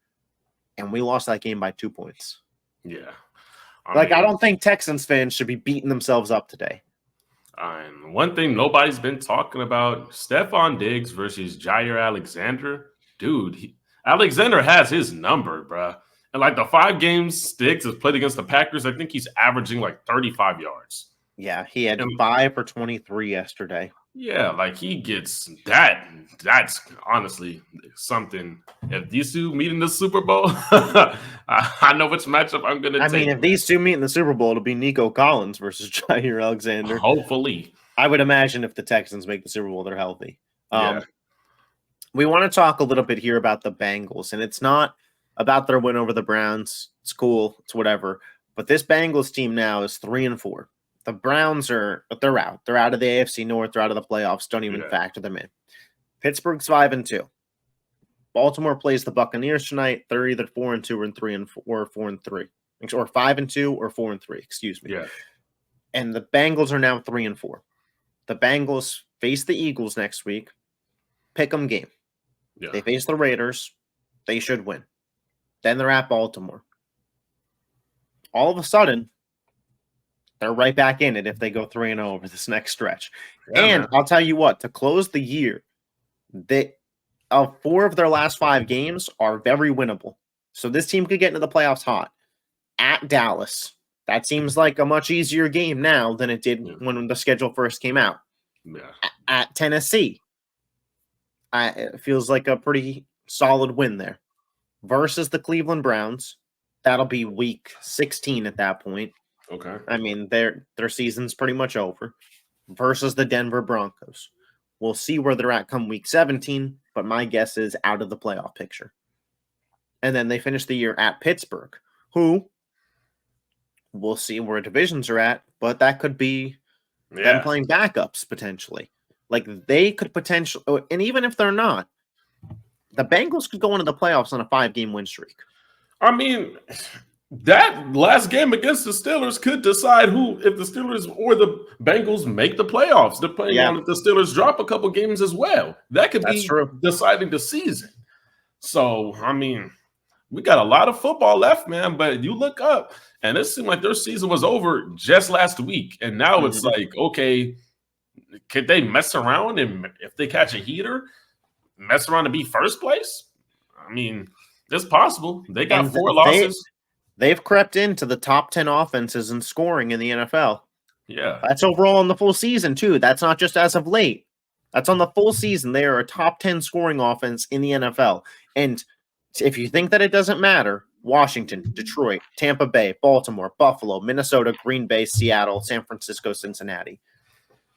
and we lost that game by 2 points. Yeah. I don't think Texans fans should be beating themselves up today. And one thing nobody's been talking about, Stephon Diggs versus Jair Alexander. Dude, Alexander has his number, bruh. And like the 5 games Diggs has played against the Packers, I think he's averaging like 35 yards. Yeah, he had 5 for 23 yesterday. Yeah, like he gets that. That's honestly something. If these two meet in the Super Bowl, I know which matchup I'm going to take. I mean, if these two meet in the Super Bowl, it'll be Nico Collins versus Jair Alexander. Hopefully. I would imagine if the Texans make the Super Bowl, they're healthy. Yeah. We want to talk a little bit here about the Bengals, and it's not about their win over the Browns. It's cool. It's whatever. But this Bengals team now is 3-4. The Browns they're out. They're out of the AFC North. They're out of the playoffs. Don't even factor them in. Pittsburgh's 5-2. Baltimore plays the Buccaneers tonight. They're either 4-2 or 3-4 or 4-3, or 5-2 or 4-3. Excuse me. Yeah. And the Bengals are now 3-4. The Bengals face the Eagles next week. Pick'em game. Yeah. They face the Raiders. They should win. Then they're at Baltimore. All of a sudden, they're right back in it if they go 3-0 over this next stretch. Yeah, and man. I'll tell you what, to close the year, 4 of their last 5 games are very winnable. So this team could get into the playoffs hot. At Dallas, that seems like a much easier game now than it did when the schedule first came out. Yeah. At Tennessee, it feels like a pretty solid win there. Versus the Cleveland Browns, that'll be week 16 at that point. Okay. I mean, their season's pretty much over. Versus the Denver Broncos. We'll see where they're at come week 17, but my guess is out of the playoff picture. And then they finish the year at Pittsburgh, who we'll see where divisions are at, but that could be them playing backups potentially. Like they could potentially, and even if they're not, the Bengals could go into the playoffs on a 5-game win streak. I mean, that last game against the Steelers could decide if the Steelers or the Bengals make the playoffs, depending on if the Steelers drop a couple games as well. That could That's be true. deciding the season. So, I mean, we got a lot of football left, man. But you look up, and it seemed like their season was over just last week. And now it's like, okay, could they mess around? And if they catch a heater, mess around to be first place? I mean, it's possible. They got 4 losses. They've crept into the top 10 offenses in scoring in the NFL. Yeah. That's overall in the full season, too. That's not just as of late. That's on the full season. They are a top 10 scoring offense in the NFL. And if you think that it doesn't matter, Washington, Detroit, Tampa Bay, Baltimore, Buffalo, Minnesota, Green Bay, Seattle, San Francisco, Cincinnati.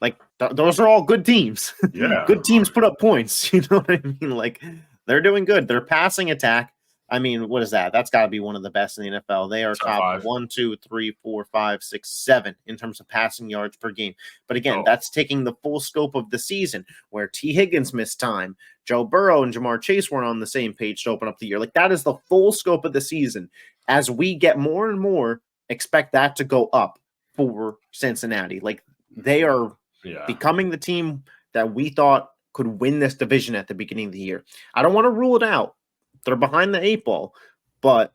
Like, those are all good teams. Yeah. Good teams put up points. You know what I mean? Like, they're doing good. Their passing attack, I mean, what is that? That's got to be one of the best in the NFL. They are top 1, 2, 3, 4, 5, 6, 7 in terms of passing yards per game. But again, that's taking the full scope of the season where T. Higgins missed time. Joe Burrow and Jamar Chase weren't on the same page to open up the year. Like, that is the full scope of the season. As we get more and more, expect that to go up for Cincinnati. Like, they are becoming the team that we thought could win this division at the beginning of the year. I don't want to rule it out. They're behind the 8 ball, but,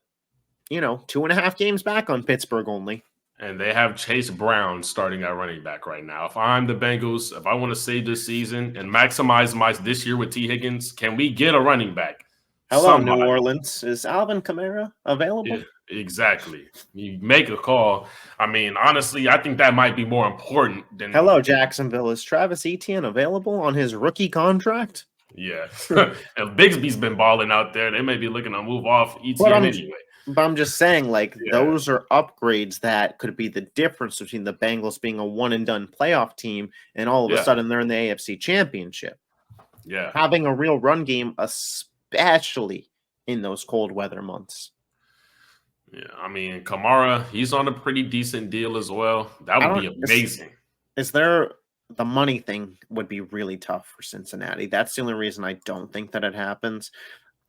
2.5 games back on Pittsburgh only. And they have Chase Brown starting at running back right now. If I'm the Bengals, if I want to save this season and maximize this year with T. Higgins, can we get a running back? Hello, New Orleans. Is Alvin Kamara available? Yeah, exactly. You make a call. I mean, honestly, I think that might be more important than. Hello, Jacksonville. Is Travis Etienne available on his rookie contract? Yeah. And Bigsby's been balling out there. They may be looking to move off Etienne anyway. But I'm just saying, those are upgrades that could be the difference between the Bengals being a one-and-done playoff team and all of a sudden they're in the AFC Championship. Yeah. Having a real run game, especially in those cold weather months. Yeah, I mean, Kamara, he's on a pretty decent deal as well. That would be amazing. Is there the money thing would be really tough for Cincinnati. That's the only reason I don't think that it happens.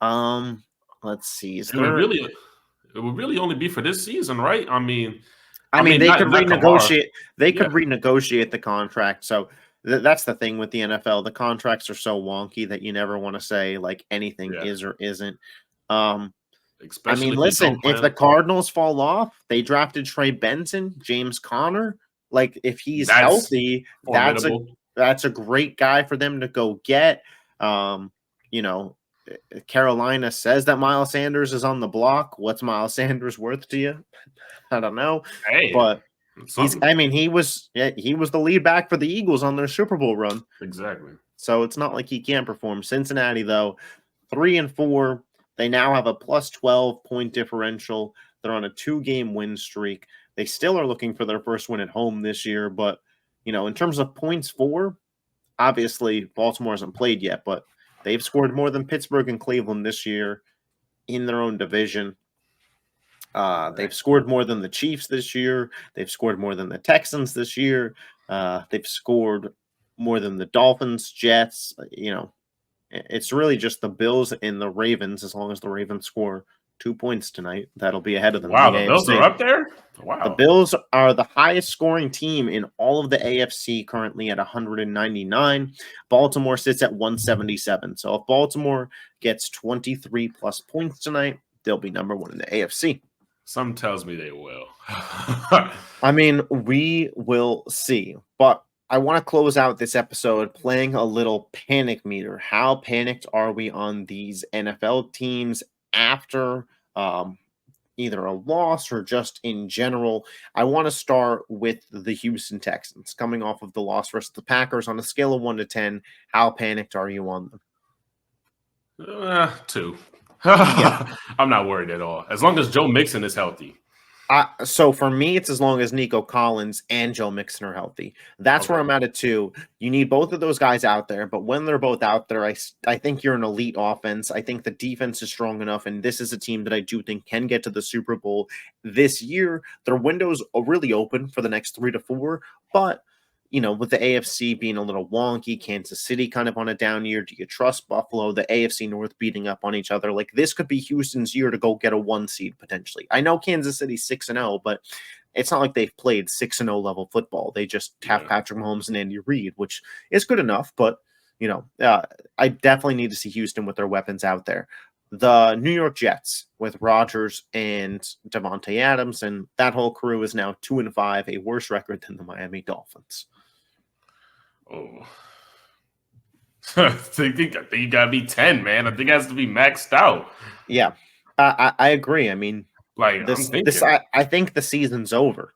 Let's see. It would really only be for this season, right? I mean, they could renegotiate. They could renegotiate the contract. So that's the thing with the NFL. The contracts are so wonky that you never want to say like anything is or isn't. Listen, if the Cardinals fall off, they drafted Trey Benson, James Conner. Like, if he's healthy, that's a great guy for them to go get. Carolina says that Miles Sanders is on the block. What's Miles Sanders worth to you? I don't know. But he was the lead back for the Eagles on their Super Bowl run. Exactly. So it's not like he can't perform. Cincinnati, though, 3-4. They now have a plus 12 point differential. They're on a 2-game win streak. They still are looking for their first win at home this year. But, in terms of points for, obviously Baltimore hasn't played yet, but they've scored more than Pittsburgh and Cleveland this year in their own division. They've scored more than the Chiefs this year. They've scored more than the Texans this year. They've scored more than the Dolphins, Jets. It's really just the Bills and the Ravens. As long as the Ravens score 2 points tonight, that'll be ahead of them. Wow, the Bills are up there? Wow. The Bills are the highest scoring team in all of the AFC currently at 199. Baltimore sits at 177. So if Baltimore gets 23 plus points tonight, they'll be number one in the AFC. Something tells me they will. We will see. But I want to close out this episode playing a little panic meter. How panicked are we on these NFL teams after either a loss or just in general? I want to start with the Houston Texans coming off of the loss versus the Packers. On a scale of 1 to 10, how panicked are you on them? 2. I'm not worried at all. As long as Joe Mixon is healthy. So for me, it's as long as Nico Collins and Joe Mixon are healthy. That's where I'm at 2. You need both of those guys out there, but when they're both out there, I think you're an elite offense. I think the defense is strong enough, and this is a team that I do think can get to the Super Bowl this year. Their window's really open for the next 3 to 4, but with the AFC being a little wonky, Kansas City kind of on a down year, do you trust Buffalo? The AFC North beating up on each other. Like, this could be Houston's year to go get a 1 seed potentially. I know Kansas City's 6-0, but it's not like they've played 6-0 level football. They just have Patrick Mahomes and Andy Reid, which is good enough. But, I definitely need to see Houston with their weapons out there. The New York Jets with Rodgers and Davante Adams, and that whole crew is now 2-5, a worse record than the Miami Dolphins. Oh, I think you gotta be 10, man. I think it has to be maxed out. Yeah, I agree. I mean, like I think the season's over.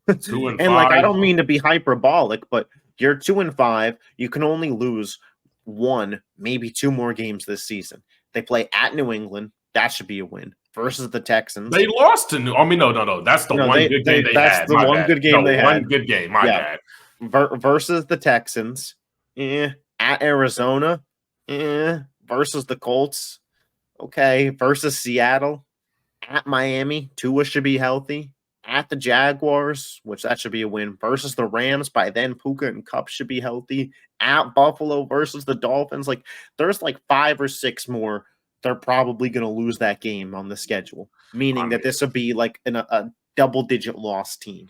2-5, and like, I don't mean to be hyperbolic, but you're 2-5. You can only lose 1, maybe 2 more games this season. They play at New England. That should be a win. Versus the Texans. They lost to no. That's the one good game they had. That's the one good game they had. One good game. My bad. Versus the Texans. At Arizona. Versus the Colts. Okay. Versus Seattle. At Miami. Tua should be healthy. At the Jaguars, which that should be a win. Versus the Rams. By then, Puka and Kupp should be healthy. At Buffalo versus the Dolphins. Like, there's like 5 or 6 more. They're probably going to lose that game on the schedule, meaning that this would be like a double-digit loss team.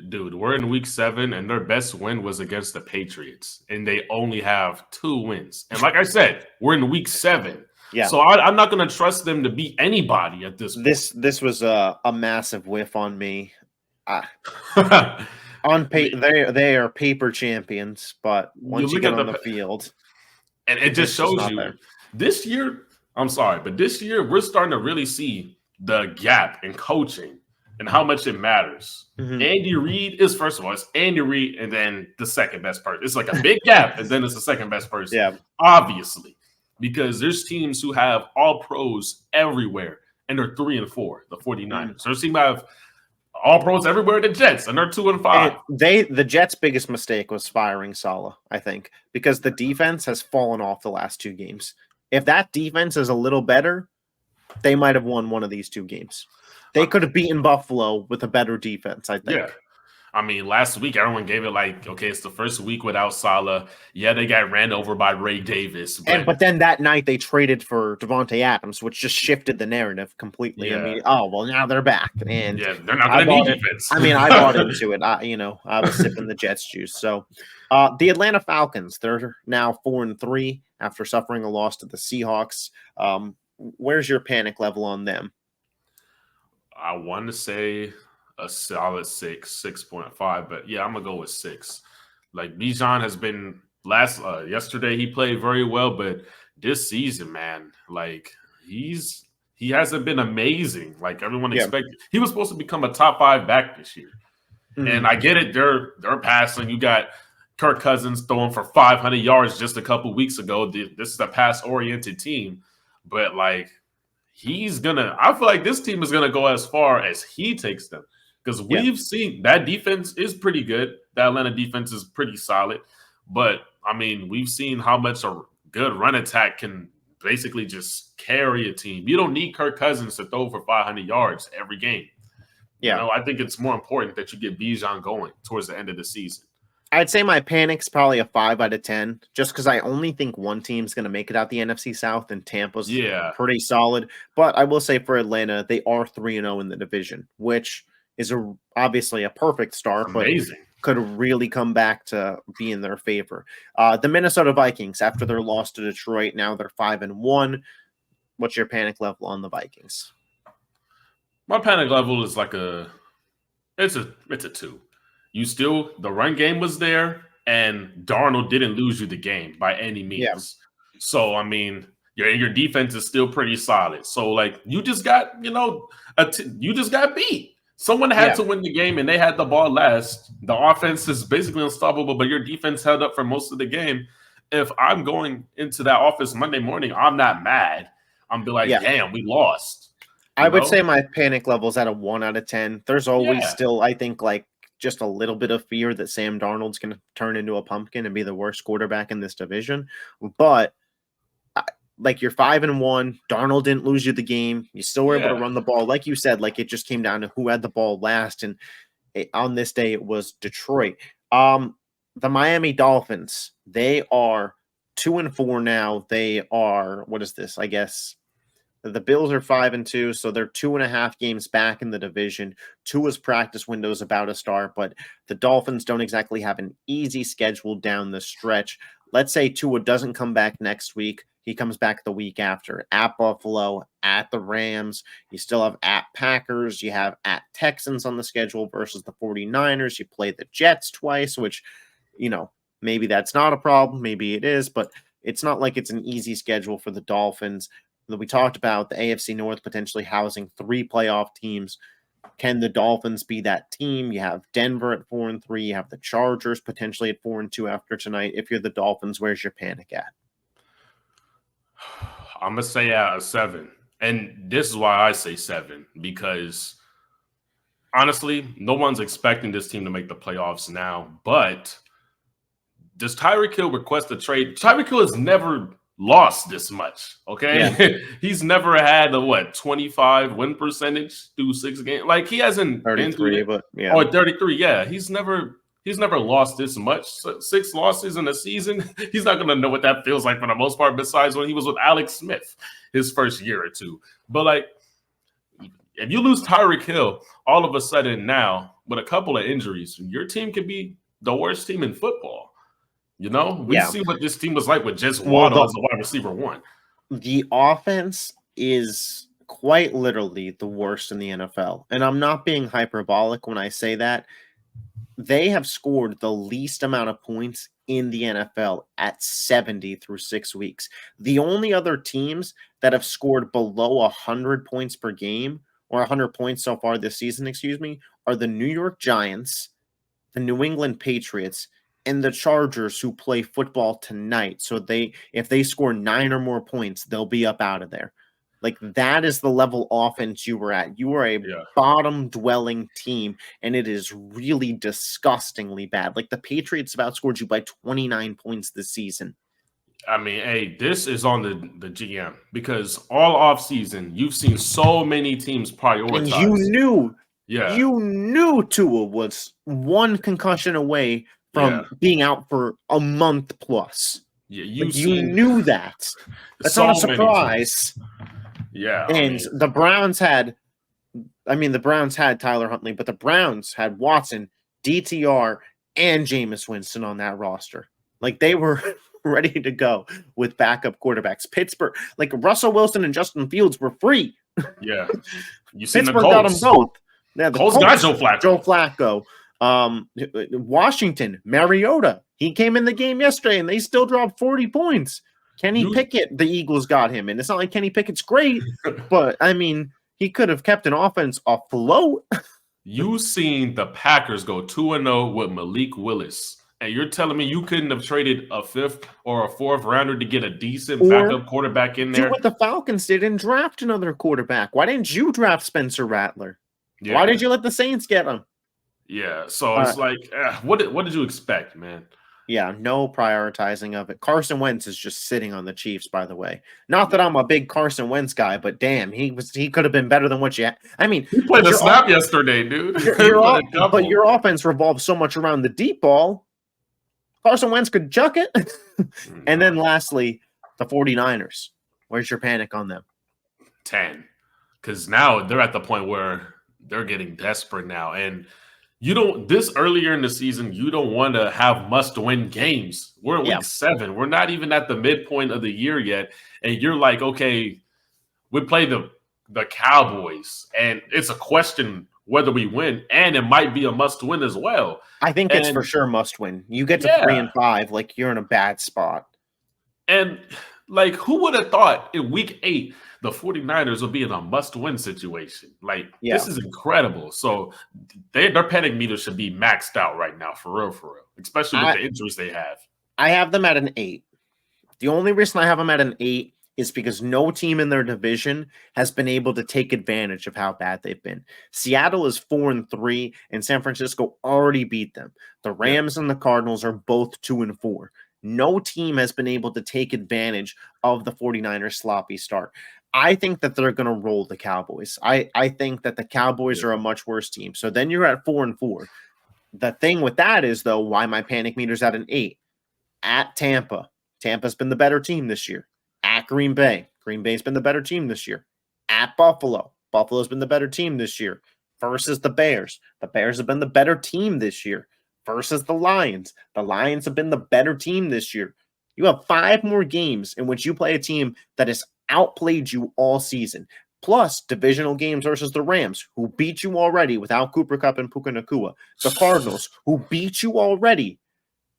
Dude, we're in week 7, and their best win was against the Patriots, and they only have 2 wins. And like I said, we're in week 7. Yeah. So I'm not going to trust them to beat anybody at this point. This was a massive whiff on me. On they are paper champions, but once you get on the field, and it just shows you this year. I'm sorry, but this year we're starting to really see the gap in coaching and how much it matters. Mm-hmm. Andy Reid is, first of all, it's Andy Reid and then the second best person. It's like a big gap, and then it's the second best person. Yeah, obviously, because there's teams who have all pros everywhere, and they're 3-4. The 49ers. Mm-hmm. So there's teams have all pros everywhere. The Jets, and they're 2-5. The Jets' biggest mistake was firing Saleh, I think, because the defense has fallen off the last 2 games. If that defense is a little better, they might have won one of these 2 games. They could have beaten Buffalo with a better defense, I think. Yeah. I mean, last week, everyone gave it like, okay, it's the first week without Saleh. Yeah, they got ran over by Ray Davis. But then that night, they traded for Davante Adams, which just shifted the narrative completely. Yeah. I mean, now they're back. And yeah, they're not going to need defense. I mean, I bought into it. I was sipping the Jets juice. So the Atlanta Falcons, they're now 4-3 after suffering a loss to the Seahawks. Where's your panic level on them? I want to say a solid 6.5, but yeah, I'm gonna go with 6. Like, Bijan has been yesterday he played very well, but this season, man, like he hasn't been amazing like everyone expected. He was supposed to become a top 5 back this year. Mm-hmm. And I get it, they're passing. You got Kirk Cousins throwing for 500 yards just a couple weeks ago. This is a pass-oriented team, but like I feel like this team is gonna go as far as he takes them. Because we've seen that defense is pretty good. The Atlanta defense is pretty solid. But, I mean, we've seen how much a good run attack can basically just carry a team. You don't need Kirk Cousins to throw for 500 yards every game. Yeah. I think it's more important that you get Bijan going towards the end of the season. I'd say my panic's probably a 5 out of 10, just because I only think one team's going to make it out the NFC South, and Tampa's pretty solid. But I will say for Atlanta, they are 3-0 in the division, which is obviously a perfect start, amazing, but could really come back to be in their favor. The Minnesota Vikings, after their loss to Detroit, now they're 5-1. What's your panic level on the Vikings? My panic level is like it's a 2. The run game was there, and Darnold didn't lose you the game by any means. Yeah. So, I mean, your defense is still pretty solid. So, like, you just got, you just got beat. Someone had to win the game, and they had the ball last. The offense is basically unstoppable, but your defense held up for most of the game. If I'm going into that office Monday morning, I'm not mad. I'm be like, damn, we lost. I would say my panic level is at a 1 out of 10. There's always still, I think, like, just a little bit of fear that Sam Darnold's going to turn into a pumpkin and be the worst quarterback in this division. But like, you're 5-1. Darnold didn't lose you the game. You still were able to run the ball. Like you said, like, it just came down to who had the ball last. And on this day, it was Detroit. The Miami Dolphins, they are 2-4 now. They are, what is this? I guess the Bills are 5-2, so they're 2.5 games back in the division. Tua's practice window is about to start, but the Dolphins don't exactly have an easy schedule down the stretch. Let's say Tua doesn't come back next week. He comes back the week after at Buffalo, at the Rams. You still have at Packers. You have at Texans on the schedule versus the 49ers. You play the Jets twice, which, maybe that's not a problem. Maybe it is, but it's not like it's an easy schedule for the Dolphins. We talked about the AFC North potentially housing 3 playoff teams. Can the Dolphins be that team? You have Denver at 4-3. You have the Chargers potentially at 4-2 after tonight. If you're the Dolphins, where's your panic at? I'm going to say a 7. And this is why I say 7, because honestly, no one's expecting this team to make the playoffs now. But does Tyreek Hill request a trade? Tyreek Hill has never lost this much, okay? Yeah. He's never had a 25 win percentage through 6 games. Like, he hasn't 33, but yeah. Or 33, yeah. He's never lost this much. 6 losses in a season. He's not gonna know what that feels like for the most part, besides when he was with Alex Smith his first year or two. But like, if you lose Tyreek Hill, all of a sudden now, with a couple of injuries, your team could be the worst team in football. We see what this team was like with just Waddle as a wide receiver 1. The offense is quite literally the worst in the NFL. And I'm not being hyperbolic when I say that. They have scored the least amount of points in the NFL at 70 through 6 weeks. The only other teams that have scored below 100 points per game, or 100 points so far this season, are the New York Giants, the New England Patriots, and the Chargers, who play football tonight. So if they score 9 or more points, they'll be up out of there. Like, that is the level offense you were at. You were a bottom-dwelling team, and it is really disgustingly bad. Like, the Patriots have outscored you by 29 points this season. I mean, hey, this is on the GM, because all offseason, you've seen so many teams prioritize. And you knew Tua was 1 concussion away from being out for a month plus. Yeah, you knew that. That's not a surprise. Yeah. And the Browns had Tyler Huntley, but the Browns had Watson, DTR, and Jameis Winston on that roster. Like, they were ready to go with backup quarterbacks. Pittsburgh, like Russell Wilson and Justin Fields were free. Yeah. You see Pittsburgh got them both. Yeah, the Colts got Joe Flacco. Joe Flacco. Washington, Mariota. He came in the game yesterday and they still dropped 40 points. Kenny Pickett, the Eagles got him. And it's not like Kenny Pickett's great, but I mean, he could have kept an offense afloat. You seen the Packers go 2-0 with Malik Willis. And you're telling me you couldn't have traded a 5th or a 4th rounder to get a decent backup quarterback in there? Do what the Falcons did and draft another quarterback. Why didn't you draft Spencer Rattler? Yeah. Why did you let the Saints get him? Yeah, so it's what did you expect, man? Yeah, no prioritizing of it. Carson Wentz is just sitting on the Chiefs, by the way. Not that I'm a big Carson Wentz guy, but damn, he could have been better than what you had. I mean, he played a snap yesterday, dude. But your offense revolves so much around the deep ball. Carson Wentz could chuck it. And then lastly, the 49ers. Where's your panic on them? 10. Because now they're at the point where they're getting desperate now. And this earlier in the season, you don't want to have must-win games. We're at week 7. We're not even at the midpoint of the year yet. And you're like, okay, we play the Cowboys. And it's a question whether we win. And it might be a must-win as well. I think it's for sure must-win. You get to 3-5, like, you're in a bad spot. And, like, who would have thought in week 8 the 49ers will be in a must-win situation? Like, this is incredible. So their panic meter should be maxed out right now, for real, especially with the injuries they have. I have them at an 8. The only reason I have them at an 8 is because no team in their division has been able to take advantage of how bad they've been. Seattle is 4-3, and San Francisco already beat them. The Rams and the Cardinals are both 2-4. No team has been able to take advantage of the 49ers' sloppy start. I think that they're going to roll the Cowboys. I think that the Cowboys are a much worse team. So then you're at 4-4. The thing with that is, though, why my panic meter's at an 8. At Tampa. Tampa's been the better team this year. At Green Bay. Green Bay's been the better team this year. At Buffalo. Buffalo's been the better team this year. Versus the Bears. The Bears have been the better team this year. Versus the Lions. The Lions have been the better team this year. You have 5 more games in which you play a team that has outplayed you all season. Plus divisional games versus the Rams, who beat you already without Cooper Kupp and Puka Nacua. The Cardinals, who beat you already.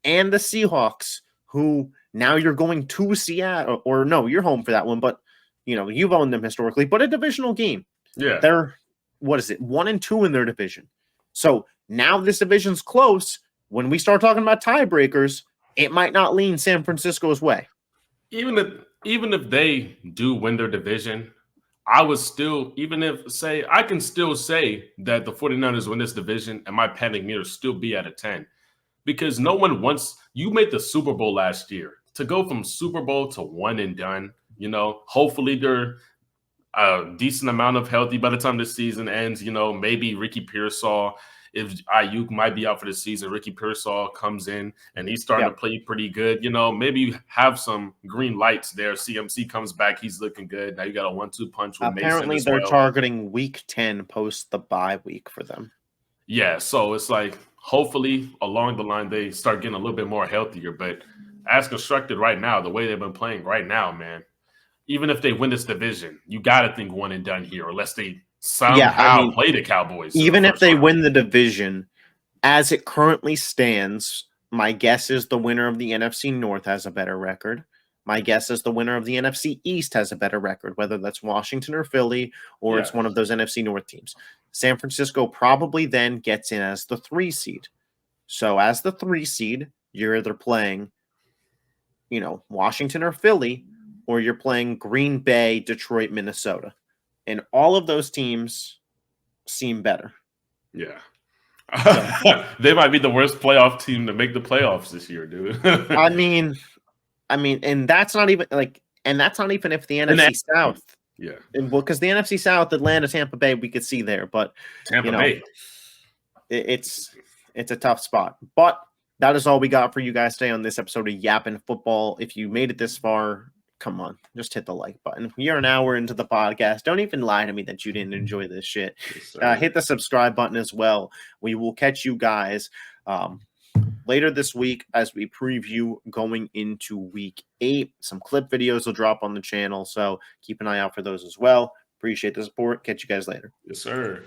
And the Seahawks, who now you're going to Seattle. Or no, you're home for that one, but you've owned them historically. But a divisional game. Yeah. They're, 1-2 in their division. So now this division's close. When we start talking about tiebreakers, it might not lean San Francisco's way. Even if they do win their division, I can still say that the 49ers win this division and my panic meter still be at a 10. Because no one wants – you made the Super Bowl last year. To go from Super Bowl to one and done, hopefully they're a decent amount of healthy by the time the season ends. Maybe Ricky Pearsall, if Ayuk might be out for the season, Ricky Pearsall comes in and he's starting to play pretty good. Maybe you have some green lights there. CMC comes back. He's looking good. Now you got a 1-2 punch with Mason. Apparently they're targeting week 10 post the bye week for them. Yeah, so it's like hopefully along the line they start getting a little bit more healthier. But as constructed right now, the way they've been playing right now, man, even if they win this division, you got to think one and done here, unless they somehow play the Cowboys. Even if they win the division, as it currently stands, my guess is the winner of the NFC North has a better record. My guess is the winner of the NFC East has a better record, whether that's Washington or Philly, or it's one of those NFC North teams. San Francisco probably then gets in as the 3 seed. So as the 3 seed, you're either playing, Washington or Philly, or you're playing Green Bay, Detroit, Minnesota. And all of those teams seem better. Yeah. They might be the worst playoff team to make the playoffs this year, dude. I mean, and that's not even if the NFC South. Yeah. Because the NFC South, Atlanta, Tampa Bay, we could see there, but Tampa Bay. It's a tough spot. But that is all we got for you guys today on this episode of Yappin' Football. If you made it this far, come on, just hit the like button. We are an hour into the podcast. Don't even lie to me that you didn't enjoy this shit. Yes, hit the subscribe button as well. We will catch you guys later this week as we preview going into week 8. Some clip videos will drop on the channel, so keep an eye out for those as well. Appreciate the support. Catch you guys later. Yes, sir.